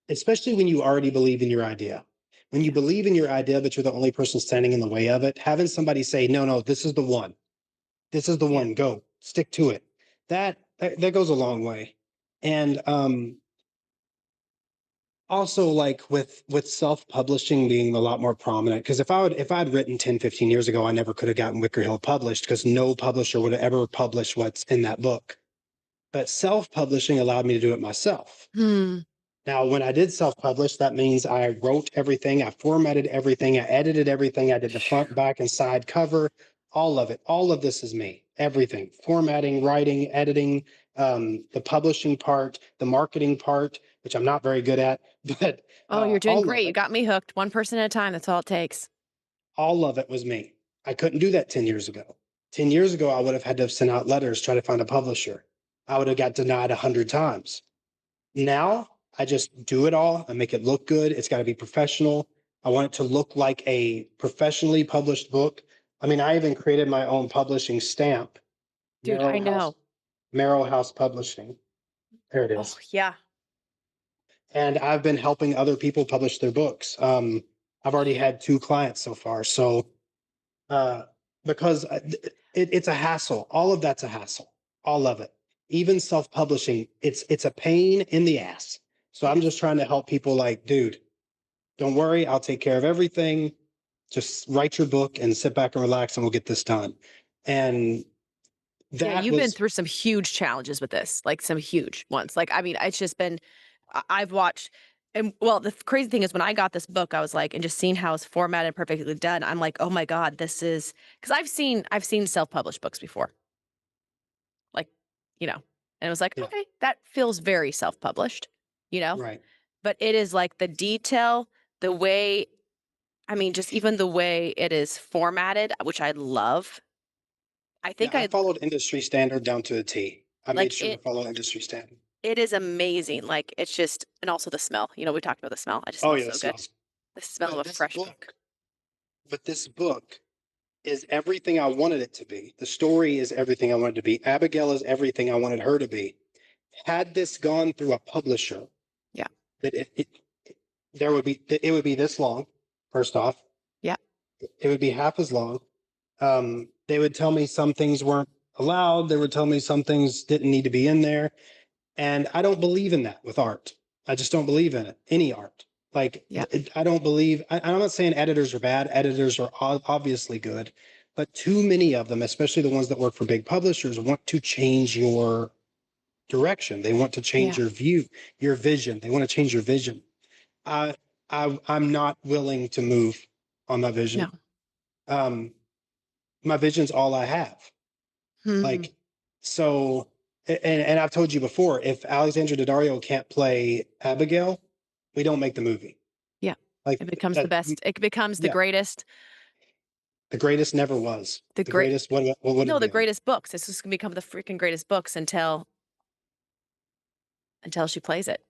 Especially when you already believe in your idea. When you Yeah. believe in your idea, but you're the only person standing in the way of it, having somebody say, no, no, this is the one. This is the Yeah. one. Go, stick to it. That goes a long way. And also like with self-publishing being a lot more prominent, because if I'd written 10, 15 years ago, I never could have gotten Wicker Hill published because no publisher would have ever published what's in that book. But self-publishing allowed me to do it myself. Hmm. Now, when I did self-publish, that means I wrote everything, I formatted everything, I edited everything, I did the front, back, and side cover, all of it. All of this is me. Everything. Formatting, writing, editing, the publishing part, the marketing part, which I'm not very good at, but Oh, you're doing all of great. You it, got me hooked. One person at a time. That's all it takes. all of it was me. I couldn't do that 10 years ago. 10 years ago, I would have had to have sent out letters, try to find a publisher. I would have got denied 100 times. Now I just do it all. I make it look good. It's got to be professional. I want it to look like a professionally published book. I mean, I even created my own publishing stamp, Dude, Marrow I House, know. Marrow House Publishing. There it Oh, is. yeah. And I've been helping other people publish their books. I've already had 2 clients so far. So uh, because it's a hassle. All of that's a hassle. All of it. Even self-publishing, it's a pain in the ass. So I'm just Yes. trying to help people like, dude, don't worry, I'll take care of everything. Just write your book and sit back and relax and we'll get this done. And Yeah, that you've been was through some huge challenges with this, like some huge ones. Like, I mean, it's just been, I've watched, and well, the crazy thing is when I got this book, I was like, and just seeing how it's formatted, perfectly done, I'm like, oh my God, this is, because I've seen self-published books before, like, and it was like, yeah, okay, that feels very self-published, you know, right. but it is like the detail, the way, I mean, just even the way it is formatted, which I love. I Yeah, think I I followed industry standard down to a T. I made like sure to it. follow industry standard. It is amazing, like, it's just and also the smell, we talked about the smell, it just Oh smells yeah, it so good. smells. The smell of But a this fresh book. book, but this book is everything I wanted it to be. The story is everything I wanted it to be. Abigail is everything I wanted her to be. Had this gone through a publisher, Yeah, that there would be it would be this long. First off, yeah, it would be half as long. They would tell me some things weren't allowed. They would tell me some things didn't need to be in there, and I don't believe in that with art. I just don't believe in it. Any art, like yeah, I don't believe. I'm not saying editors are bad. Editors are obviously good, but too many of them, especially the ones that work for big publishers, want to change your direction. They want to change yeah, your view, your vision. They want to change your vision. I, I'm not willing to move on my vision. no. Um, my vision's all I have. Hmm, Like, so, and I've told you before, if Alexandra Daddario can't play Abigail, we don't make the movie. yeah. Like It becomes the that, best it becomes the yeah. greatest The greatest never was. the The great greatest, what would no, have the been? greatest books, it's just gonna become the freaking greatest books until she plays it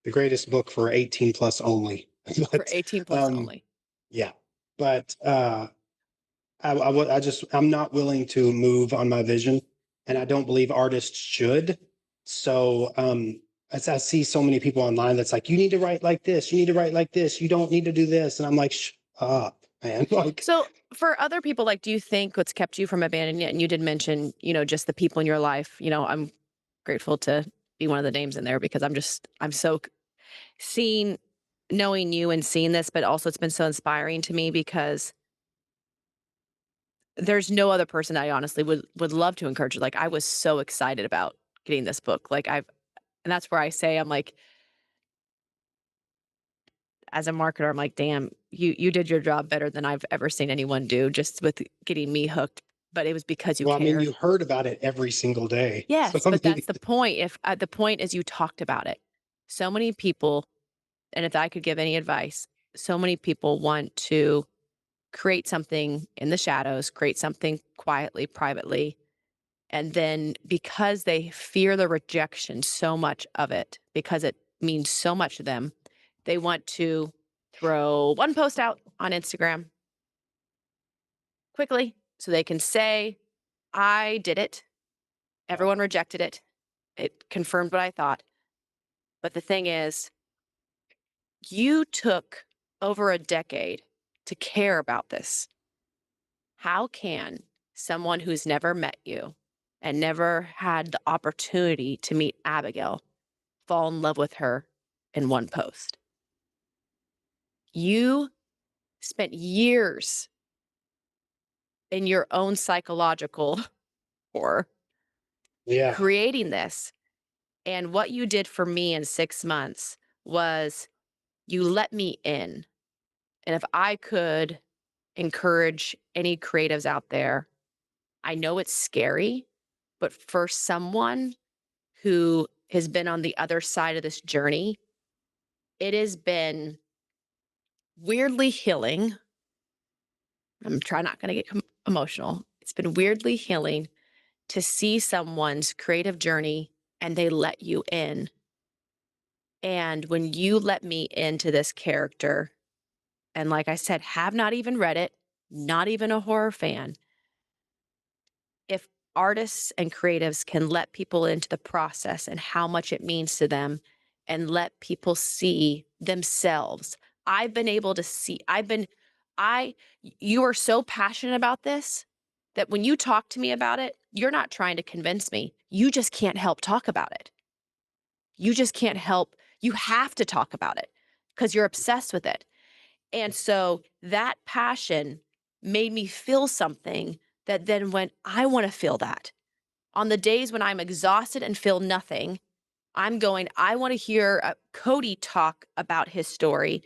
The greatest book for 18 plus only. for But 18 plus um, only. yeah. But I'm not willing to move on my vision, and I don't believe artists should. So as I see so many people online that's like, you need to write like this, you need to write like this, you don't need to do this, and I'm like, shut up, man. Like, So, for other people, like, do you think what's kept you from abandoning it and you did mention, just the people in your life, I'm grateful to be one of the names in there because I'm so seeing knowing you and seeing this, but also it's been so inspiring to me because there's no other person I honestly would love to encourage. Like, I was so excited about getting this book. Like, and that's where I say, I'm like, as a marketer, I'm like, damn, you did your job better than I've ever seen anyone do just with getting me hooked. But it was because you Well, I mean, cared. you heard about it every single day. So, Yes, I but mean, that's the point. If the point is you talked about it. So many people, and if I could give any advice, so many people want to create something in the shadows, create something quietly, privately. And then because they fear the rejection so much of it, because it means so much to them, they want to throw one post out on Instagram quickly so they can say, I did it. yeah, Everyone rejected it. It confirmed what I thought. But the thing is, you took over a decade to care about this. How can someone who's never met you and never had the opportunity to meet Abigail fall in love with her in one post? You spent years in your own psychological horror yeah, creating this. And what you did for me in 6 months was you let me in. And if I could encourage any creatives out there, I know it's scary, but for someone who has been on the other side of this journey, it has been weirdly healing. I'm trying not going to get emotional. It's been weirdly healing to see someone's creative journey and they let you in. And when you let me into this character, and like I said, have not even read it, not even a horror fan, if artists and creatives can let people into the process and how much it means to them and let people see themselves. I've been able to see, I, you are so passionate about this that when you talk to me about it, you're not trying to convince me. You just can't help talk about it. You just can't help, you have to talk about it because you're obsessed with it. And so that passion made me feel something that then went, I want to feel that. On the days when I'm exhausted and feel nothing, I'm going, I want to hear Cody talk about his story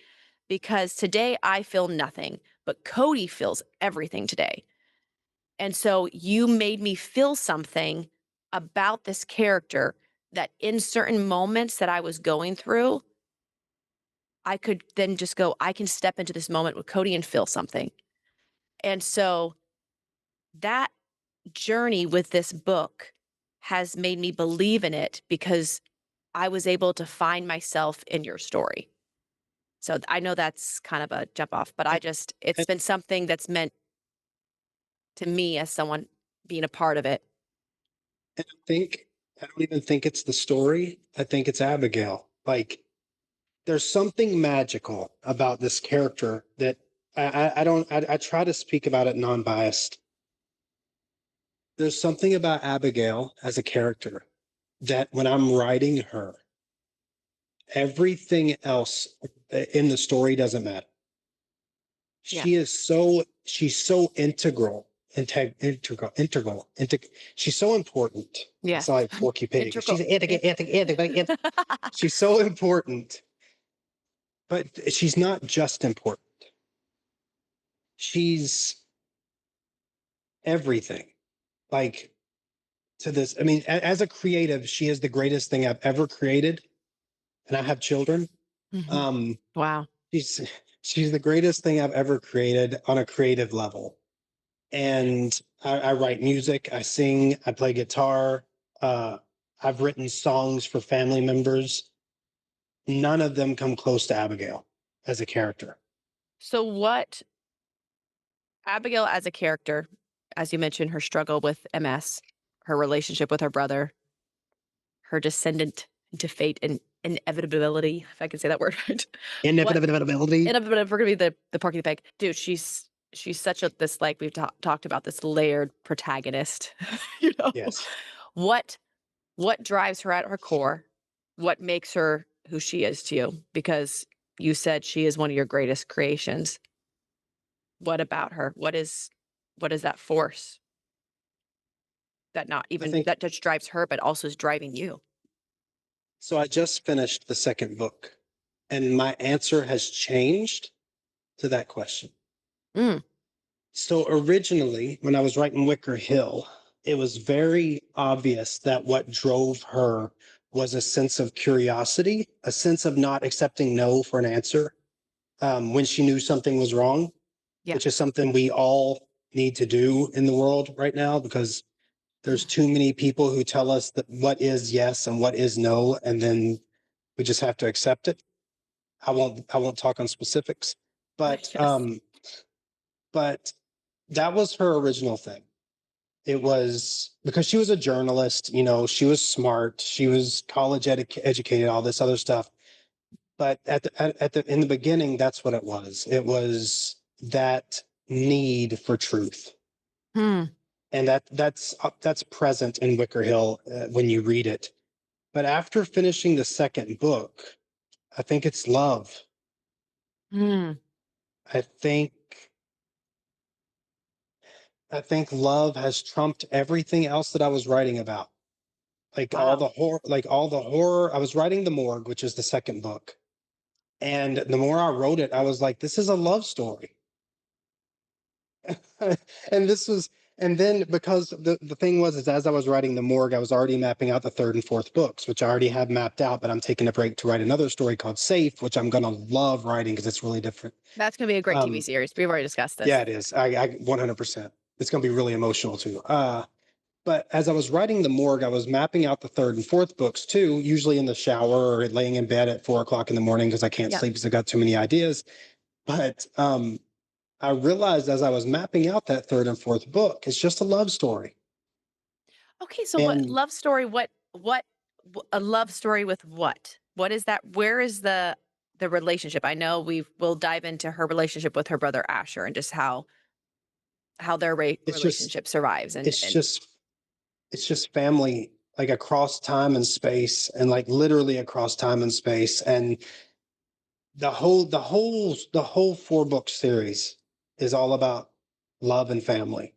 because today I feel nothing, but Cody feels everything today. And so you made me feel something about this character that in certain moments that I was going through, I could then just go, I can step into this moment with Cody and feel something. And so that journey with this book has made me believe in it because I was able to find myself in your story. So I know that's kind of a jump off, but it's and, been something that's meant to me as someone being a part of it. and I don't even think it's the story. I think it's Abigail. Like, there's something magical about this character that I don't, I try to speak about it non-biased. There's something about Abigail as a character that when I'm writing her, everything else in the story doesn't matter. Yeah. She's so she's so important. It's Yes. not like Porky Pig. Integral. She's she's so important, but she's not just important. She's everything. Like, to this, I mean, as a creative, she is the greatest thing I've ever created. And I have children. Mhm. Um, Wow. she's she's the greatest thing I've ever created on a creative level. And I write music, I sing, I play guitar. Uh, I've written songs for family members. None of them come close to Abigail as a character. So what Abigail as a character, as you mentioned, her struggle with MS, her relationship with her brother, her descendant into fate and inevitability, if I can say that word right. What Inevitability. inevitable we're gonna be the Porky the Pig. Dude, she's such a this like we've talked about this layered protagonist. you know? Yes. What what drives her at her core? What makes her who she is to you? Because you said she is one of your greatest creations. What about her? What is that force that not I even think that just drives her, but also is driving you? so. I just finished the second book, and my answer has changed to that question. Mm, So originally, when I was writing Wicker Hill, it was very obvious that what drove her was a sense of curiosity, a sense of not accepting no for an answer when she knew something was wrong, yeah. which is something we all need to do in the world right now because there's too many people who tell us that what is yes and what is no, and then we just have to accept it. I won't talk on specifics, but Yes. but that was her original thing. It was because she was a journalist, she was smart, she was educated, all this other stuff. But in the beginning, that's what it was. It was that need for truth, Hmm. and that's present in Wicker Hill when you read it. But after finishing the second book, I think it's love. Hmm. I think I think love has trumped everything else that I was writing about. Wow. Like all the horror. I was writing The Morgue, which is the second book. And the more I wrote it, I was like, this is a love story. and this was and then because the thing was is as I was writing The Morgue, I was already mapping out the third and fourth books, which I already have mapped out, but I'm taking a break to write another story called Safe, which I'm gonna love writing because it's really different. That's gonna be a great TV Um, series. We've already discussed yeah, this. it is. I 100%. It's gonna be really emotional too. But as I was writing The Morgue, I was mapping out the third and fourth books too, usually in the shower or laying in bed at 4 o'clock in the morning because I can't Yeah. sleep because I got too many ideas. But I realized as I was mapping out that third and fourth book, it's just a love story. Okay, so what And love story? A love story with what? What is that? Where is the relationship? I know we'll dive into her relationship with her brother Asher and just how their it's just relationship survives it's and just it's just family like across time and space and like literally across time and space. And the whole 4 book series is all about love and family.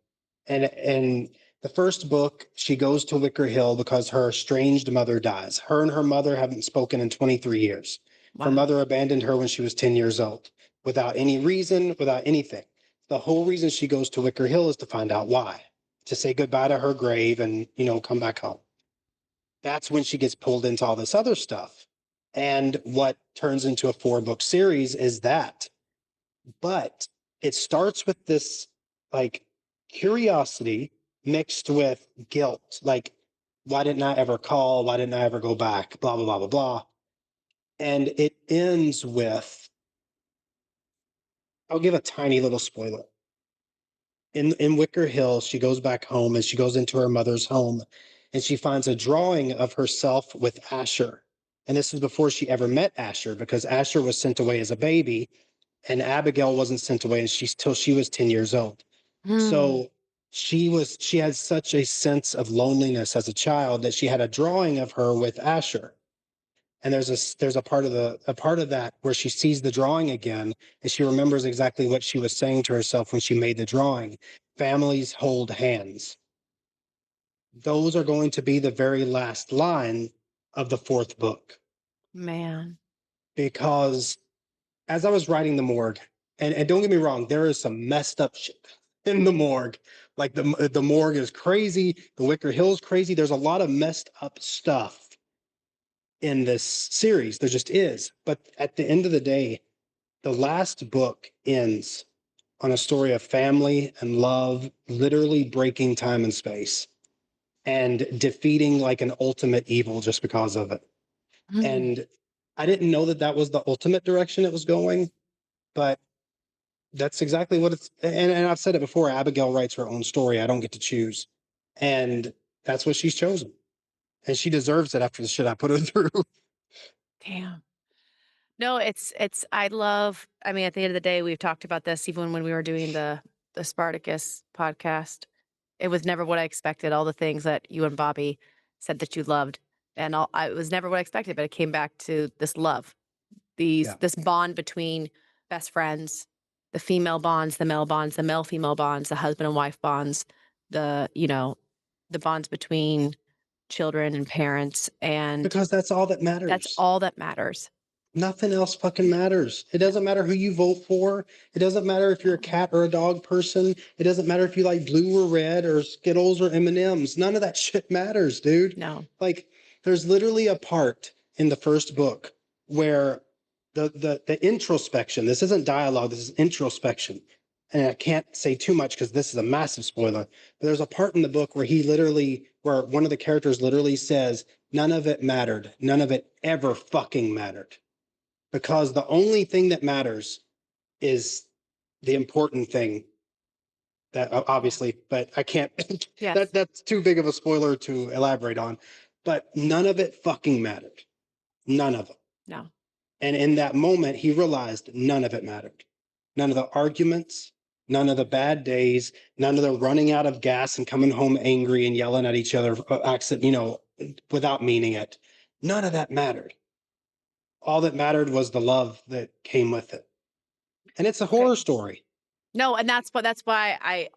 And the first book, she goes to Wicker Hill because her estranged mother dies. Her and her mother haven't spoken in 23 years. Her wow. mother abandoned her when she was 10 years old without any reason, without anything. The whole reason she goes to Wicker Hill is to find out why, to say goodbye to her grave and, come back home. That's when she gets pulled into all this other stuff. And what turns into a 4 book series is that. But it starts with this like curiosity mixed with guilt. Like, why didn't I ever call? Why didn't I ever go back? Blah, blah, blah, blah, blah. And it ends with, I'll give a tiny little spoiler. In Wicker Hill, she goes back home and she goes into her mother's home and she finds a drawing of herself with Asher. And this is before she ever met Asher because Asher was sent away as a baby and Abigail wasn't sent away and she's till she was 10 years old. Hmm. So she had such a sense of loneliness as a child that she had a drawing of her with Asher. And there's a part of that where she sees the drawing again and she remembers exactly what she was saying to herself when she made the drawing. Families hold hands. Those are going to be the very last line of the fourth book Man. because as I was writing The Morgue, and don't get me wrong, there is some messed up shit in The Morgue. Like the Morgue is crazy, the Wicker Hill's crazy. There's a lot of messed up stuff in this series. There just is. But at the end of the day, the last book ends on a story of family and love, literally breaking time and space and defeating like an ultimate evil just because of it. Hmm. And I didn't know that that was the ultimate direction it was going, but that's exactly what it's. And I've said it before. Abigail writes her own story. I don't get to choose, and that's what she's chosen, and she deserves it after the shit I put her through. Damn. No, I love I mean, at the end of the day, we've talked about this even when we were doing the Spartacus podcast. It was never what I expected, all the things that you and Bobby said that you loved, and it was never what I expected, but it came back to this love, Yeah. this bond between best friends, the female bonds, the male bonds, the male female bonds, the husband and wife bonds, the bonds between children and parents, and Because that's all that that's matters. all that matters. Nothing else fucking matters. It No, doesn't matter who you vote for. It doesn't matter if you're a no, cat or a dog person. It doesn't matter if you like blue or red or Skittles or M&Ms. None of that shit matters, dude. no. Like there's literally a part in the first book where the introspection, this isn't dialogue, this is introspection. And I can't say too much because this is a massive spoiler. But there's a part in the book where one of the characters literally says, none of it mattered. None of it ever fucking mattered, because the only thing that matters is the important thing that Yeah. obviously, but I can't, Yes. that's too big of a spoiler to elaborate on, but none of it fucking mattered. None of it. No. And in that moment, he realized none of it mattered. None of the arguments, none of the bad days, none of the running out of gas and coming home angry and yelling at each other, without meaning it. None of that mattered. All that mattered was the love that came with it. And it's a Okay. horror story. No, and that's why I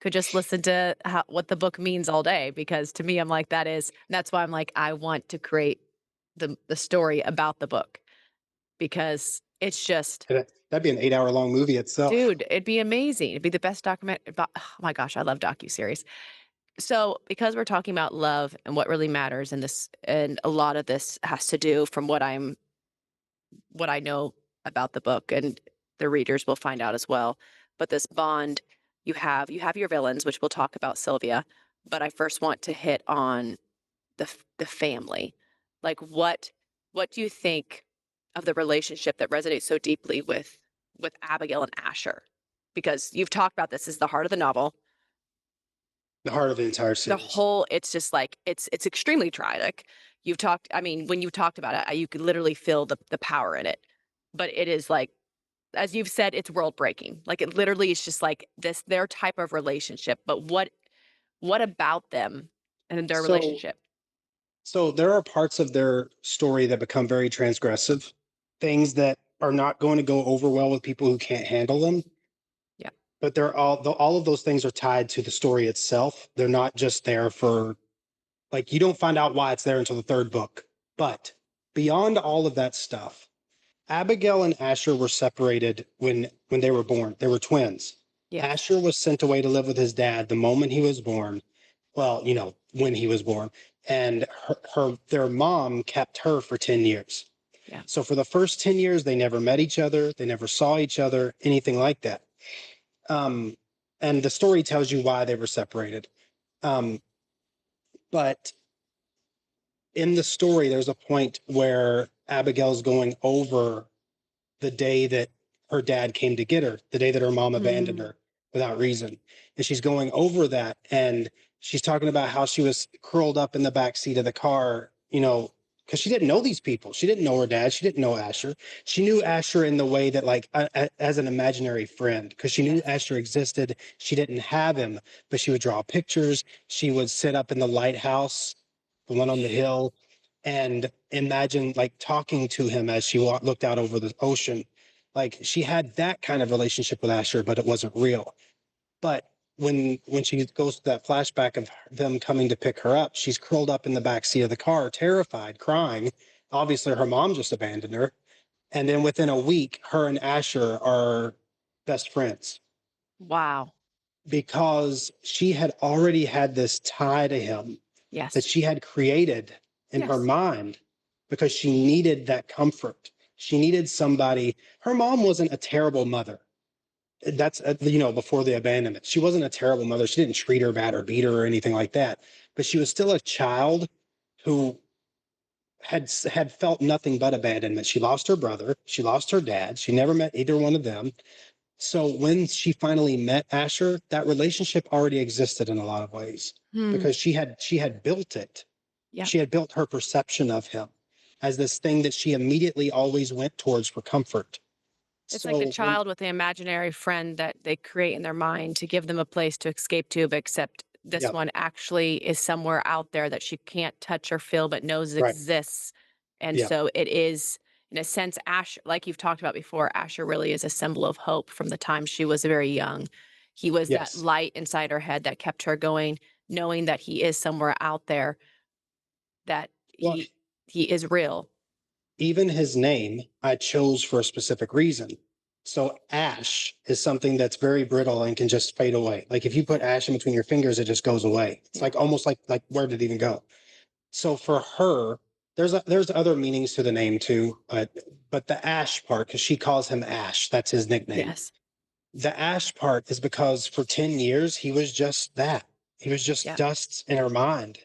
could just listen to what the book means all day, because to me I'm like that's why I'm like I want to create the story about the book, because it's just That'd be an 8 hour long movie itself. dude, it'd be amazing. It'd be the best document about, oh my gosh, I love docuseries. So, because we're talking about love and what really matters in this, and a lot of this has to do from what I know about the book, and the readers will find out as well. But this bond you have your villains, which we'll talk about Sylvia, but I first want to hit on the family. Like what do you think of the relationship that resonates so deeply with Abigail and Asher? Because you've talked about this is the heart of the novel. The heart of the entire The series. whole it's just like it's extremely tragic. You've talked I mean, when you've talked about it, you could literally feel the power in it. But it is like, as you've said, it's world breaking. Like it literally is just like this their type of relationship. But what about them and their So, relationship? so there are parts of their story that become very transgressive, things that are not going to go over well with people who can't handle them. Yeah. But all of those things are tied to the story itself. They're not just there for, like, you don't find out why it's there until the third book. But beyond all of that stuff, Abigail and Asher were separated when they were born. They were twins. Yes. Asher was sent away to live with his dad the moment he was born. Well, when he was born, and their mom kept her for 10 years. Yeah. So for the first 10 years, they never met each other. They never saw each other, anything like that. Um, and the story tells you why they were separated. Um, but in the story, there's a point where Abigail's going over the day that her dad came to get her, the day that her mom abandoned Mm, her without reason. And she's going over that, and she's talking about how she was curled up in the back seat of the car, because she didn't know these people. She didn't know her dad. She didn't know Asher. She knew Asher in the way that, like, as an imaginary friend, because she knew yes. Asher existed. She didn't have him, but she would draw pictures. She would sit up in the lighthouse, the one on the hill, and imagine, like, talking to him as she looked out over the ocean. Like, she had that kind of relationship with Asher, but it wasn't real. But when she goes to that flashback of them coming to pick her up, she's curled up in the back seat of the car, terrified, crying. Obviously, her mom just abandoned her. And then within a week, her and Asher are best friends, Wow. because she had already had this tie to him that Yes. she had created in her Yes. mind, because she needed that comfort. She needed somebody. Her mom wasn't a terrible mother. That's, before the abandonment. She wasn't a terrible mother. She didn't treat her bad or beat her or anything like that. But she was still a child who had felt nothing but abandonment. She lost her brother. She lost her dad. She never met either one of them. So when she finally met Asher, that relationship already existed in a lot of ways, Hmm. because she had built it. Yeah. She had built her perception of him as this thing that she immediately always went towards for comfort. It's like the So when child with the imaginary friend that they create in their mind to give them a place to escape to, but except this Yep. one actually is somewhere out there that she can't touch or feel but knows Right. exists. And Yep. so it is, in a sense, Ash, like you've talked about before, Asher really is a symbol of hope from the time she was very young. He was that Yes. light inside her head that kept her going, knowing that he is somewhere out there, that Well, he is real. even his name I chose for a specific reason. So ash is something that's very brittle and can just fade away. Like if you put Yeah. ash in between your fingers, it just goes away. It's Yeah. like almost like where did it even go? So for her, there's other meanings to the name too, but the ash part, because she calls him Ash, that's his nickname. Yes. The ash part is because for 10 years he was just that. He was just Yeah. dust in her mind.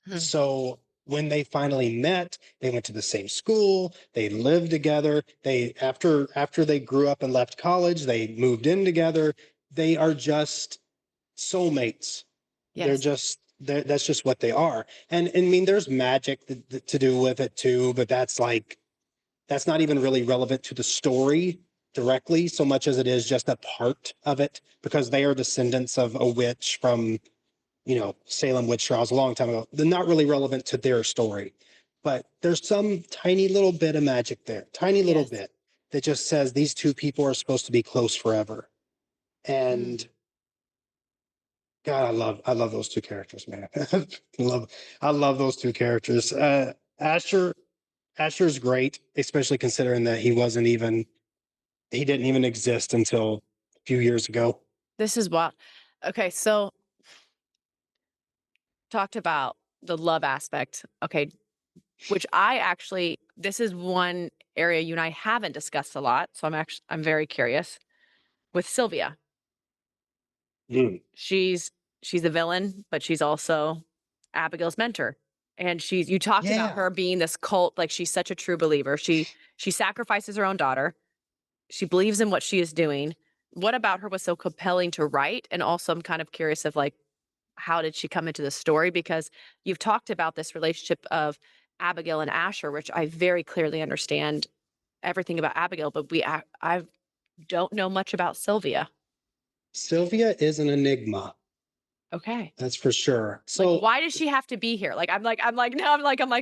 Hmm. So when they finally met, they went to the same school, they lived together. They after they grew up and left college, they moved in together. They are just soulmates. They're Yes. just that's just what they are. And I mean there's magic to do with it too, but that's not even really relevant to the story directly so much as it is just a part of it because they are descendants of a witch from Salem witch trials a long time ago. They're not really relevant to their story, but there's some tiny little bit of magic there, tiny little Yes. bit that just says these two people are supposed to be close forever. Mm. And God, I love those two characters, man. love, I love those two characters. Asher, Asher's great, especially considering that he didn't even exist until a few years ago. This is what. Okay, so talked about the love aspect. Okay, which I actually, this is one area you and I haven't discussed a lot. So I'm very curious with Sylvia. Mm. She's she's a villain, but she's also Abigail's mentor. And you talked about Yeah. her being this cult, like she's such a true believer. She sacrifices her own daughter. She believes in what she is doing. What about her was so compelling to write? And also I'm kind of curious of like, how did she come into the story? Because you've talked about this relationship of Abigail and Asher, which I very clearly understand everything about Abigail, but I don't know much about Sylvia. Sylvia is an enigma, Okay. that's for sure. Like, So, why does she have to be here? Like, I'm like,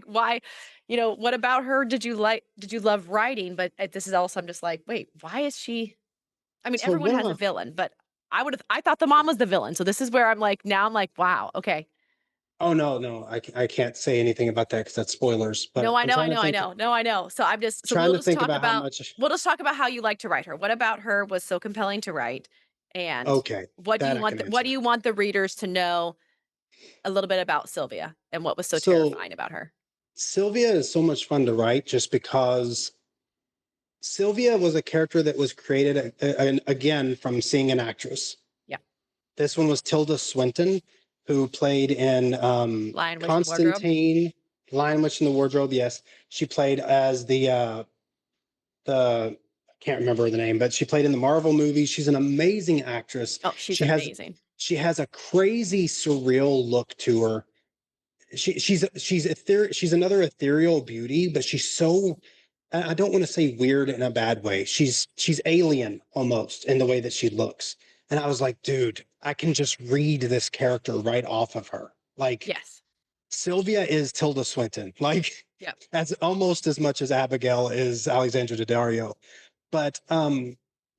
why? What about her? Did you like? Did you love writing? But this is also, I'm just like, wait, why is she? I mean, so everyone one of has a my villain, but I thought the mom was the villain. So this is where now I'm like, wow, okay. oh no, no, I can't say anything about that because that's spoilers. No, But I I'm know, I trying to know, I think, know. No, I know. So trying to think about how much. we'll just talk about how you like to write her. What about her was so compelling to write? And Okay, that I can what do answer. you want the readers to know a little bit about Sylvia and what was so So terrifying about her? Sylvia is so much fun to write just because Sylvia was a character that was created again from seeing an actress. Yeah. This one was Tilda Swinton, who played in Lion, Witch, and Wardrobe. Constantine, Lion, Witch, and the Wardrobe. Yes, she played as the I can't remember the name, but she played in the Marvel movies. She's an amazing actress. Oh, she's She has amazing. she has a crazy surreal look to her. She's another ethereal beauty, but she's so I don't want to say weird in a bad way. She's alien almost in the way that she looks. And I was like, dude, I can just read this character right off of her. Like Yes. Sylvia is Tilda Swinton, like Yep. as almost as much as Abigail is Alexandra Daddario. But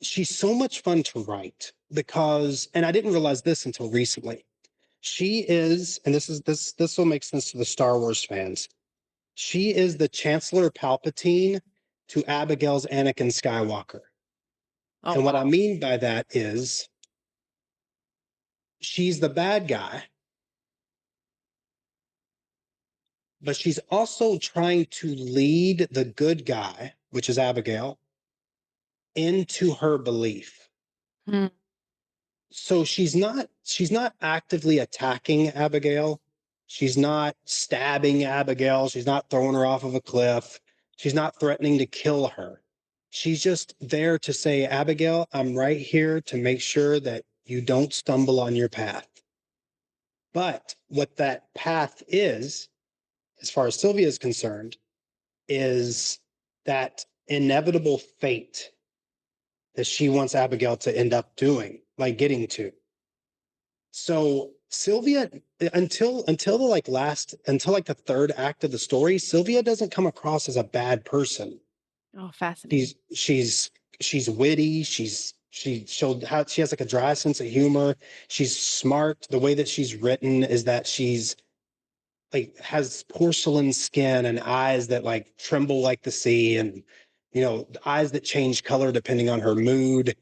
she's so much fun to write because, and I didn't realize this until recently. She is, and this will make sense to the Star Wars fans. She is the Chancellor Palpatine to Abigail's Anakin Skywalker. Oh, And what I wow. mean by that is she's the bad guy, but she's also trying to lead the good guy, which is Abigail, into her belief. Hmm. So she's not actively attacking Abigail. She's not stabbing Abigail. She's not throwing her off of a cliff. She's not threatening to kill her. She's just there to say, Abigail, I'm right here to make sure that you don't stumble on your path. But what that path is, as far as Sylvia is concerned, is that inevitable fate that she wants Abigail to end up doing, like getting to. So Sylvia, until the like last until like the third act of the story, Sylvia doesn't come across as a bad person. Oh, fascinating. She's witty. She has like a dry sense of humor. She's smart. The way that she's written is that she's like has porcelain skin and eyes that like tremble like the sea, and eyes that change color depending on her mood.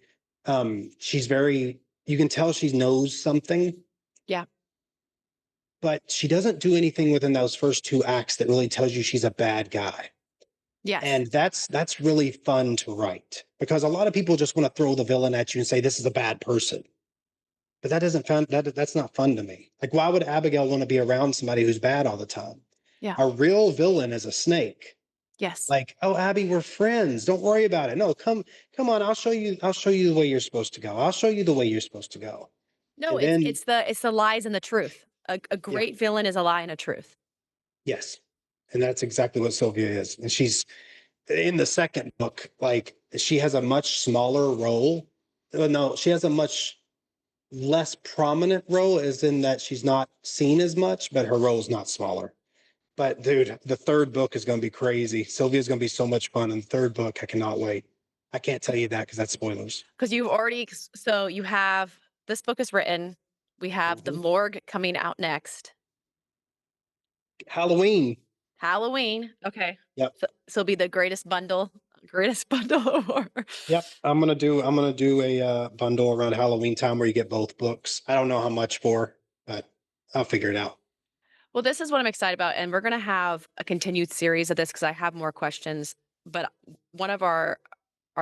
She's very, you can tell she knows something, Yeah. but she doesn't do anything within those first two acts that really tells you she's a bad guy. Yes. And that's really fun to write, because a lot of people just want to throw the villain at you and say this is a bad person. But that doesn't fun that's not fun to me. Like, why would Abigail want to be around somebody who's bad all the time? Yeah. A real villain is a snake. Yes. Like, oh, Abby, we're friends. Don't worry about it. No, come on, I'll show you the way you're supposed to go. I'll show you the way you're supposed to go. No, And it's then it's the it's the lies and the truth. A yeah, great villain is a lie and a truth. yes. And that's exactly what Sylvia is. And she's in the second book, like she has a much smaller role. No, she has a much less prominent role, as in that she's not seen as much, but her role is not smaller. But dude, the third book is going to be crazy. Sylvia's going to be so much fun in the third book. I cannot wait. I can't tell you that because that's spoilers. Because you've already so you have this book is written. We have the Mhm. morgue coming out next. Halloween. Halloween. Okay. Yep. So it'll be the greatest bundle of horror. Yep. I'm gonna do a bundle around Halloween time where you get both books. I don't know how much for, but I'll figure it out. Well, this is what I'm excited about, and we're gonna have a continued series of this because I have more questions. But one of our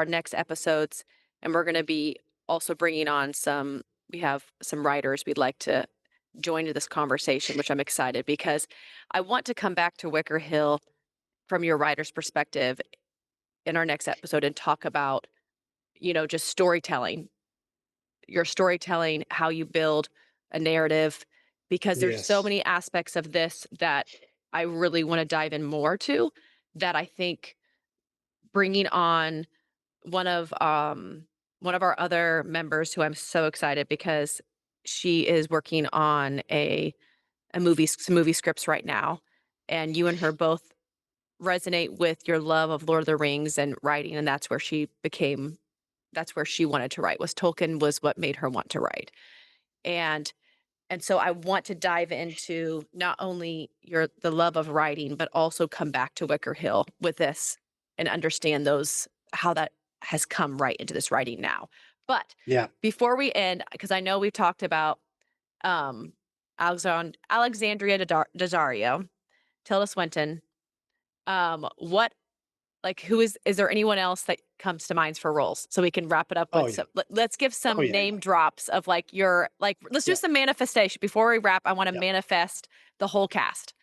next episodes, and we're gonna be also bringing on some. We have some writers we'd like to join to this conversation, which I'm excited because I want to come back to Wicker Hill from your writer's perspective in our next episode and talk about, just storytelling, your storytelling, how you build a narrative, because there's so Yes. many aspects of this that I really want to dive in more to, that I think bringing on one of um one of our other members who I'm so excited because she is working on some movie scripts right now, and you and her both resonate with your love of Lord of the Rings and writing, and that's where she wanted to write. Was Tolkien was what made her want to write. And so I want to dive into not only the love of writing, but also come back to Wicker Hill with this and understand those how that has come right into this writing now. But Yeah. before we end, because I know we've talked about Alexandria Daddario, Tilda Swinton, what like who is there anyone else that comes to mind for roles so we can wrap it up Oh with yeah. some let's give Oh some yeah. Yeah. name drops of like your like let's do Yeah. some manifestation before we wrap. I want to Yeah. manifest the whole cast.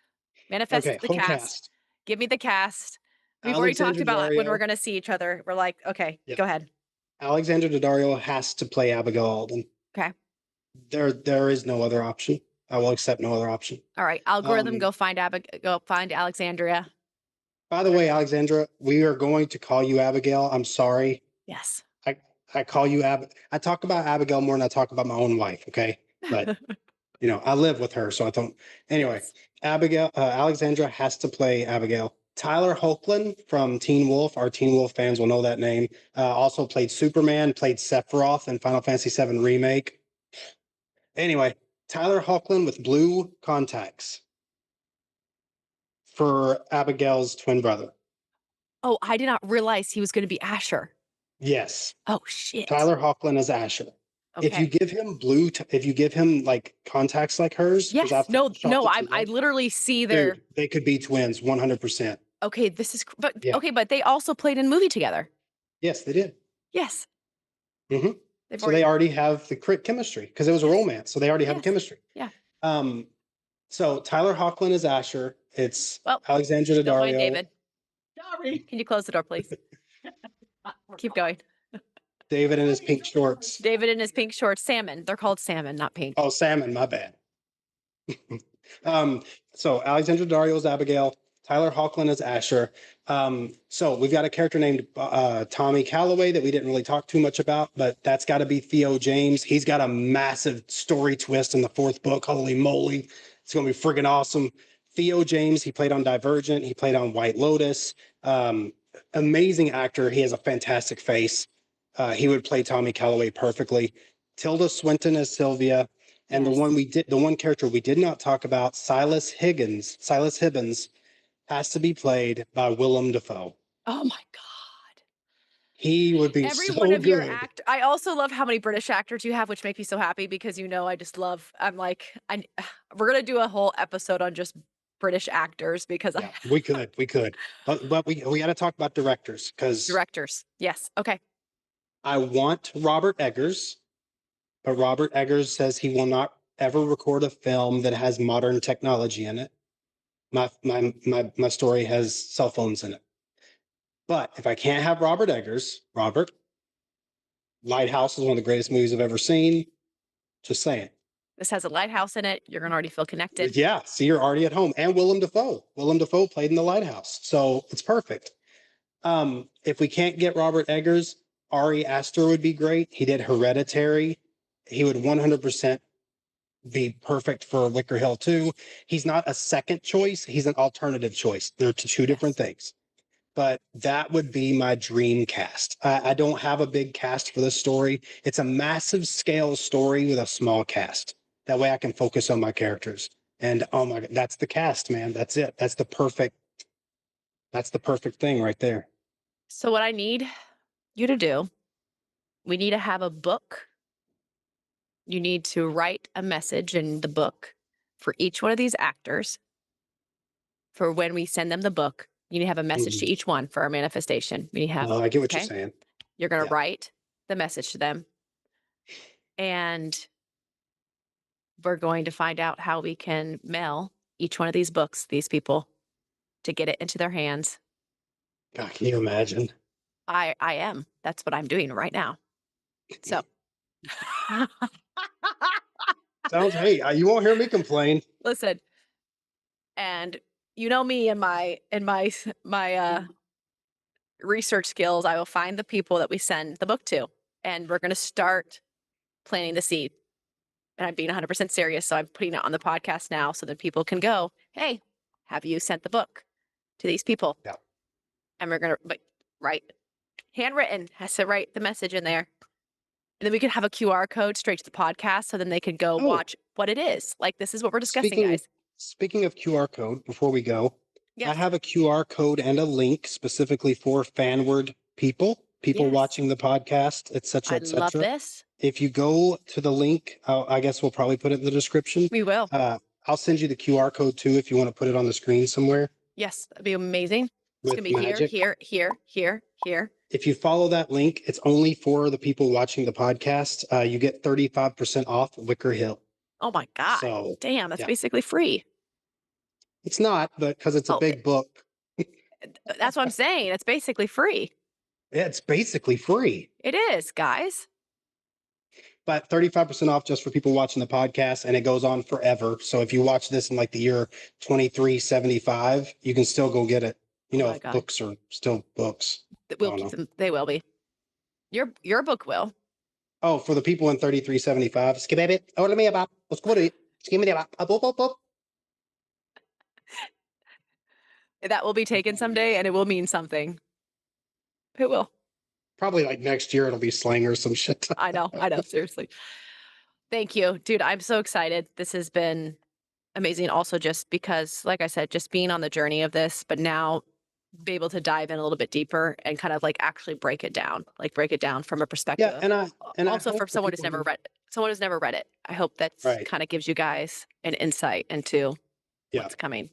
Manifest Okay. the Whole cast. cast. Give me the cast. We've already talked Alexandra about when we're Dario. going to see each other. We're like, okay, Yeah. go ahead. Alexandra Daddario has to play Abigail Alden. Okay. There is no other option. I will accept no other option. All right. Algorithm, Um, go find Alexandria. by the way, Alexandra, we are going to call you Abigail. I'm sorry. Yes. I I call you I talk about Abigail more than I talk about my own wife. Okay, but I live with her, so I don't. Anyway, Yes. Alexandra has to play Abigail. Tyler Hoechlin from Teen Wolf, our Teen Wolf fans will know that name. Also played Superman, played Sephiroth in Final Fantasy VII Remake. Anyway, Tyler Hoechlin with blue contacts for Abigail's twin brother. Oh, I did not realize he was going to be Asher. Yes, Oh shit. Tyler Hoechlin is Asher. Okay. If you give him like contacts like hers, because Yes. I've No, photoshopped no, it I to look, literally see their dude, they could be twins, 100%. okay, this is but Yeah, okay, but they also played in movie together. yes, they did. Yes. Hmm. They've So they already already have the chemistry because it was a yes. romance. So they already have a Yes. chemistry. Yeah. Um, so Tyler Hoechlin is Asher. It's Well, Alexandra still going, Daddario. David. Sorry. Can you close the door, please? Keep going. David in his pink shorts. David in his pink shorts, salmon. They're called salmon, not pink. Oh, salmon, my bad. Um, so Alexandra Daddario is Abigail. Tyler Hoechlin as Asher. So we've got a character named Tommy Calloway that we didn't really talk too much about, but that's got to be Theo James. He's got a massive story twist in the fourth book. Holy moly. It's going to be friggin' awesome. Theo James, he played on Divergent. He played on White Lotus. Amazing actor. He has a fantastic face. He would play Tommy Calloway perfectly. Tilda Swinton as Sylvia. And Yes. the one character we did not talk about, Silas Hibbins, has to be played by Willem Dafoe. Oh my God. He would be Every one so of your good. I also love how many British actors you have, which make me so happy because I just love I'm like I we're gonna do a whole episode on just British actors because I Yeah, we could, but we got to talk about directors because directors. Yes. Okay. I want Robert Eggers, but Robert Eggers says he will not ever record a film that has modern technology in it. My story has cell phones in it. But if I can't have Robert Eggers, Robert, Lighthouse is one of the greatest movies I've ever seen. Just saying. This has a lighthouse in it. You're gonna already feel connected. Yeah, see, you're already at home. And Willem Dafoe. Willem Dafoe played in The Lighthouse. So it's perfect. If we can't get Robert Eggers, Ari Aster would be great. He did Hereditary. He would 100% be perfect for Wicker Hill too. He's not a second choice. He's an alternative choice. They're two different Yes. things. But that would be my dream cast. I don't have a big cast for this story. It's a massive scale story with a small cast. That way I can focus on my characters. And oh my God, that's the cast, man. That's it. That's the perfect thing right there. So what I need you to do, we need to have a book. You need to write a message in the book for each one of these actors. For when we send them the book, you need to have a message to Mhm. each one for our manifestation. We need to have, No, I get what you're okay? saying. You're going to Yeah. write the message to them, and we're going to find out how we can mail each one of these books, these people, to get it into their hands. God, can you imagine? I am. That's what I'm doing right now. So Sounds, hey, you won't hear me complain. listen, and you know me and my research skills, I will find the people that we send the book to, and we're going to start planting the seed. And I'm being 100% serious. So I'm putting it on the podcast now so that people can go, hey, have you sent the book to these people? Yeah. And we're going to write handwritten, has to write the message in there. And then we could have a QR code straight to the podcast so then they could go Oh, watch what it is. Like, this is what we're discussing, speaking guys. speaking of QR code, before we go, I Yes. have a QR code and a link specifically for Fanward people Yes. watching the podcast, et cetera, I et love cetera. this. If you go to the link, I guess we'll probably put it in the description. We will. I'll send you the QR code too if you want to put it on the screen somewhere Yes. That'd be amazing. It's going with to be here, magic. here, here, here, here. If you follow that link, it's only for the people watching the podcast. You get 35% off Wicker Hill. Oh my God. So Damn. That's yeah, basically free. it's not, but because it's a Oh, big book, that's what I'm saying. It's basically free. yeah, it's basically free. It is, guys. But 35% off just for people watching the podcast, and it goes on forever. So if you watch this in like the year 2375, you can still go get it. You Oh know, my if God. books are still books. I We'll don't keep know. them. They will be. Your book will. Oh, for the people in 3375, skip it. Oh, let me about. Let's go it. Skip me about. Up, up, up, up. That will be taken someday and it will mean something. It will. Probably like next year it'll be slang or some shit. I know. I know. Seriously. Thank you. Dude, I'm so excited. This has been amazing. Also, just because, like I said, just being on the journey of this, but now be able to dive in a little bit deeper and kind of like actually break it down from a Yeah, perspective. and I Also, hope from the someone who's people never who read someone who's never read it. I hope that's right. kind of gives you guys an insight into Yeah. what's coming.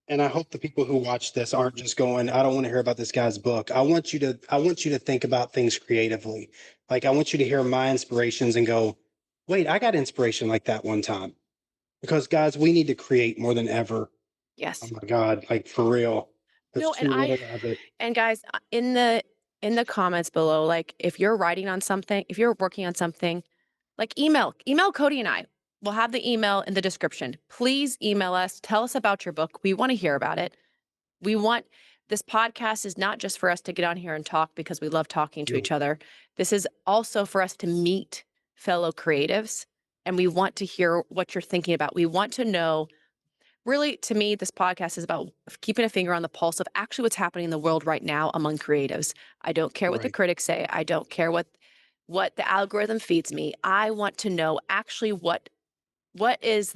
And I hope the people who watch this aren't just going, I don't want to hear about this guy's book. I want you to think about things creatively. Like I want you to hear my inspirations and go, wait, I got inspiration like that one time. Because guys, we need to create more than ever. Oh Yes. my God, like for real. There's No, and too little of it. and guys, in the comments below, like if you're writing on something, if you're working on something, like email Cody and I. We'll have the email in the description. Please email us. Tell us about your book. We want to hear about it. We want this podcast is not just for us to get on here and talk because we love talking to No. each other. This is also for us to meet fellow creatives, and we want to hear what you're thinking about. We want to know, really, to me, this podcast is about keeping a finger on the pulse of actually what's happening in the world right now among creatives. I don't care what the Right. critics say. I don't care what the algorithm feeds me. I want to know actually where's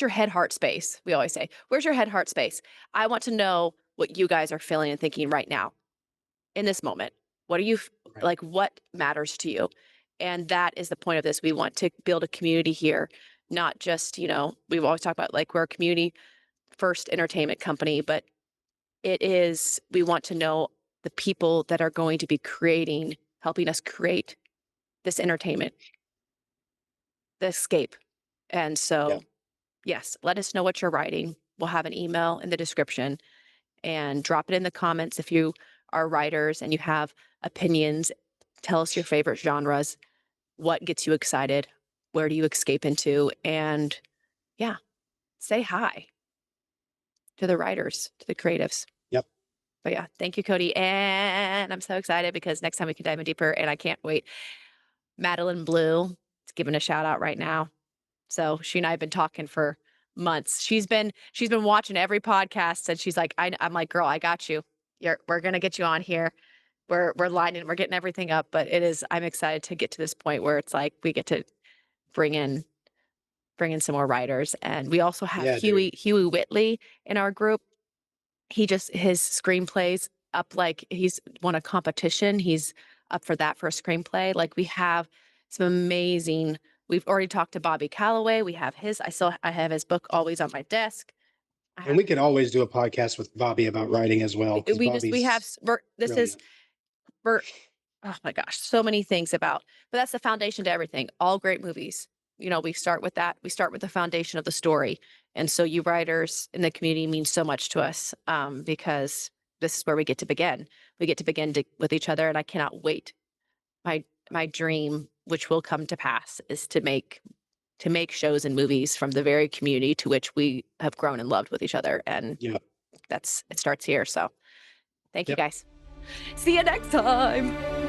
your head heart space? We always say, where's your head heart space? I want to know what you guys are feeling and thinking right now in this moment. What are you Right. like? What matters to you? And that is the point of this. We want to build a community here, not just, we've always talked about like we're a community first entertainment company, but we want to know the people that are going to be helping us create this entertainment, the escape. And Yeah. so, yes, let us know what you're writing. We'll have an email in the description and drop it in the comments if you are writers and you have opinions. Tell us your favorite genres, what gets you excited, where do you escape into, and yeah, say hi to the writers, to the creatives. Yep. But yeah, thank you, Cody. And I'm so excited because next time we can dive in deeper, and I can't wait. Madeline Blue is giving a shout out right now. So she and I have been talking for months. She's been watching every podcast, and she's like, I'm like, girl, I got you. We're gonna get you on here. We're getting everything up. But I'm excited to get to this point where it's like we get to bring in some more writers, and we also have Yeah, dude. Huey Whitley in our group. His screenplays up, like he's won a competition. He's up for that for a screenplay. Like we have some amazing. We've already talked to Bobby Calloway. I have his book always on my desk. I And have we could always do a podcast with Bobby about writing as well, because we have Bobby's this is brilliant. we're oh my gosh, so many things but that's the foundation to everything. All great movies. We start with that. We start with the foundation of the story. And so you writers in the community mean so much to us because this is where we get to begin. We get to begin with each other, and I cannot wait. My dream, which will come to pass, is to make shows and movies from the very community to which we have grown and loved with each other. And Yeah. it starts here. So thank you Yep. guys. See you next time.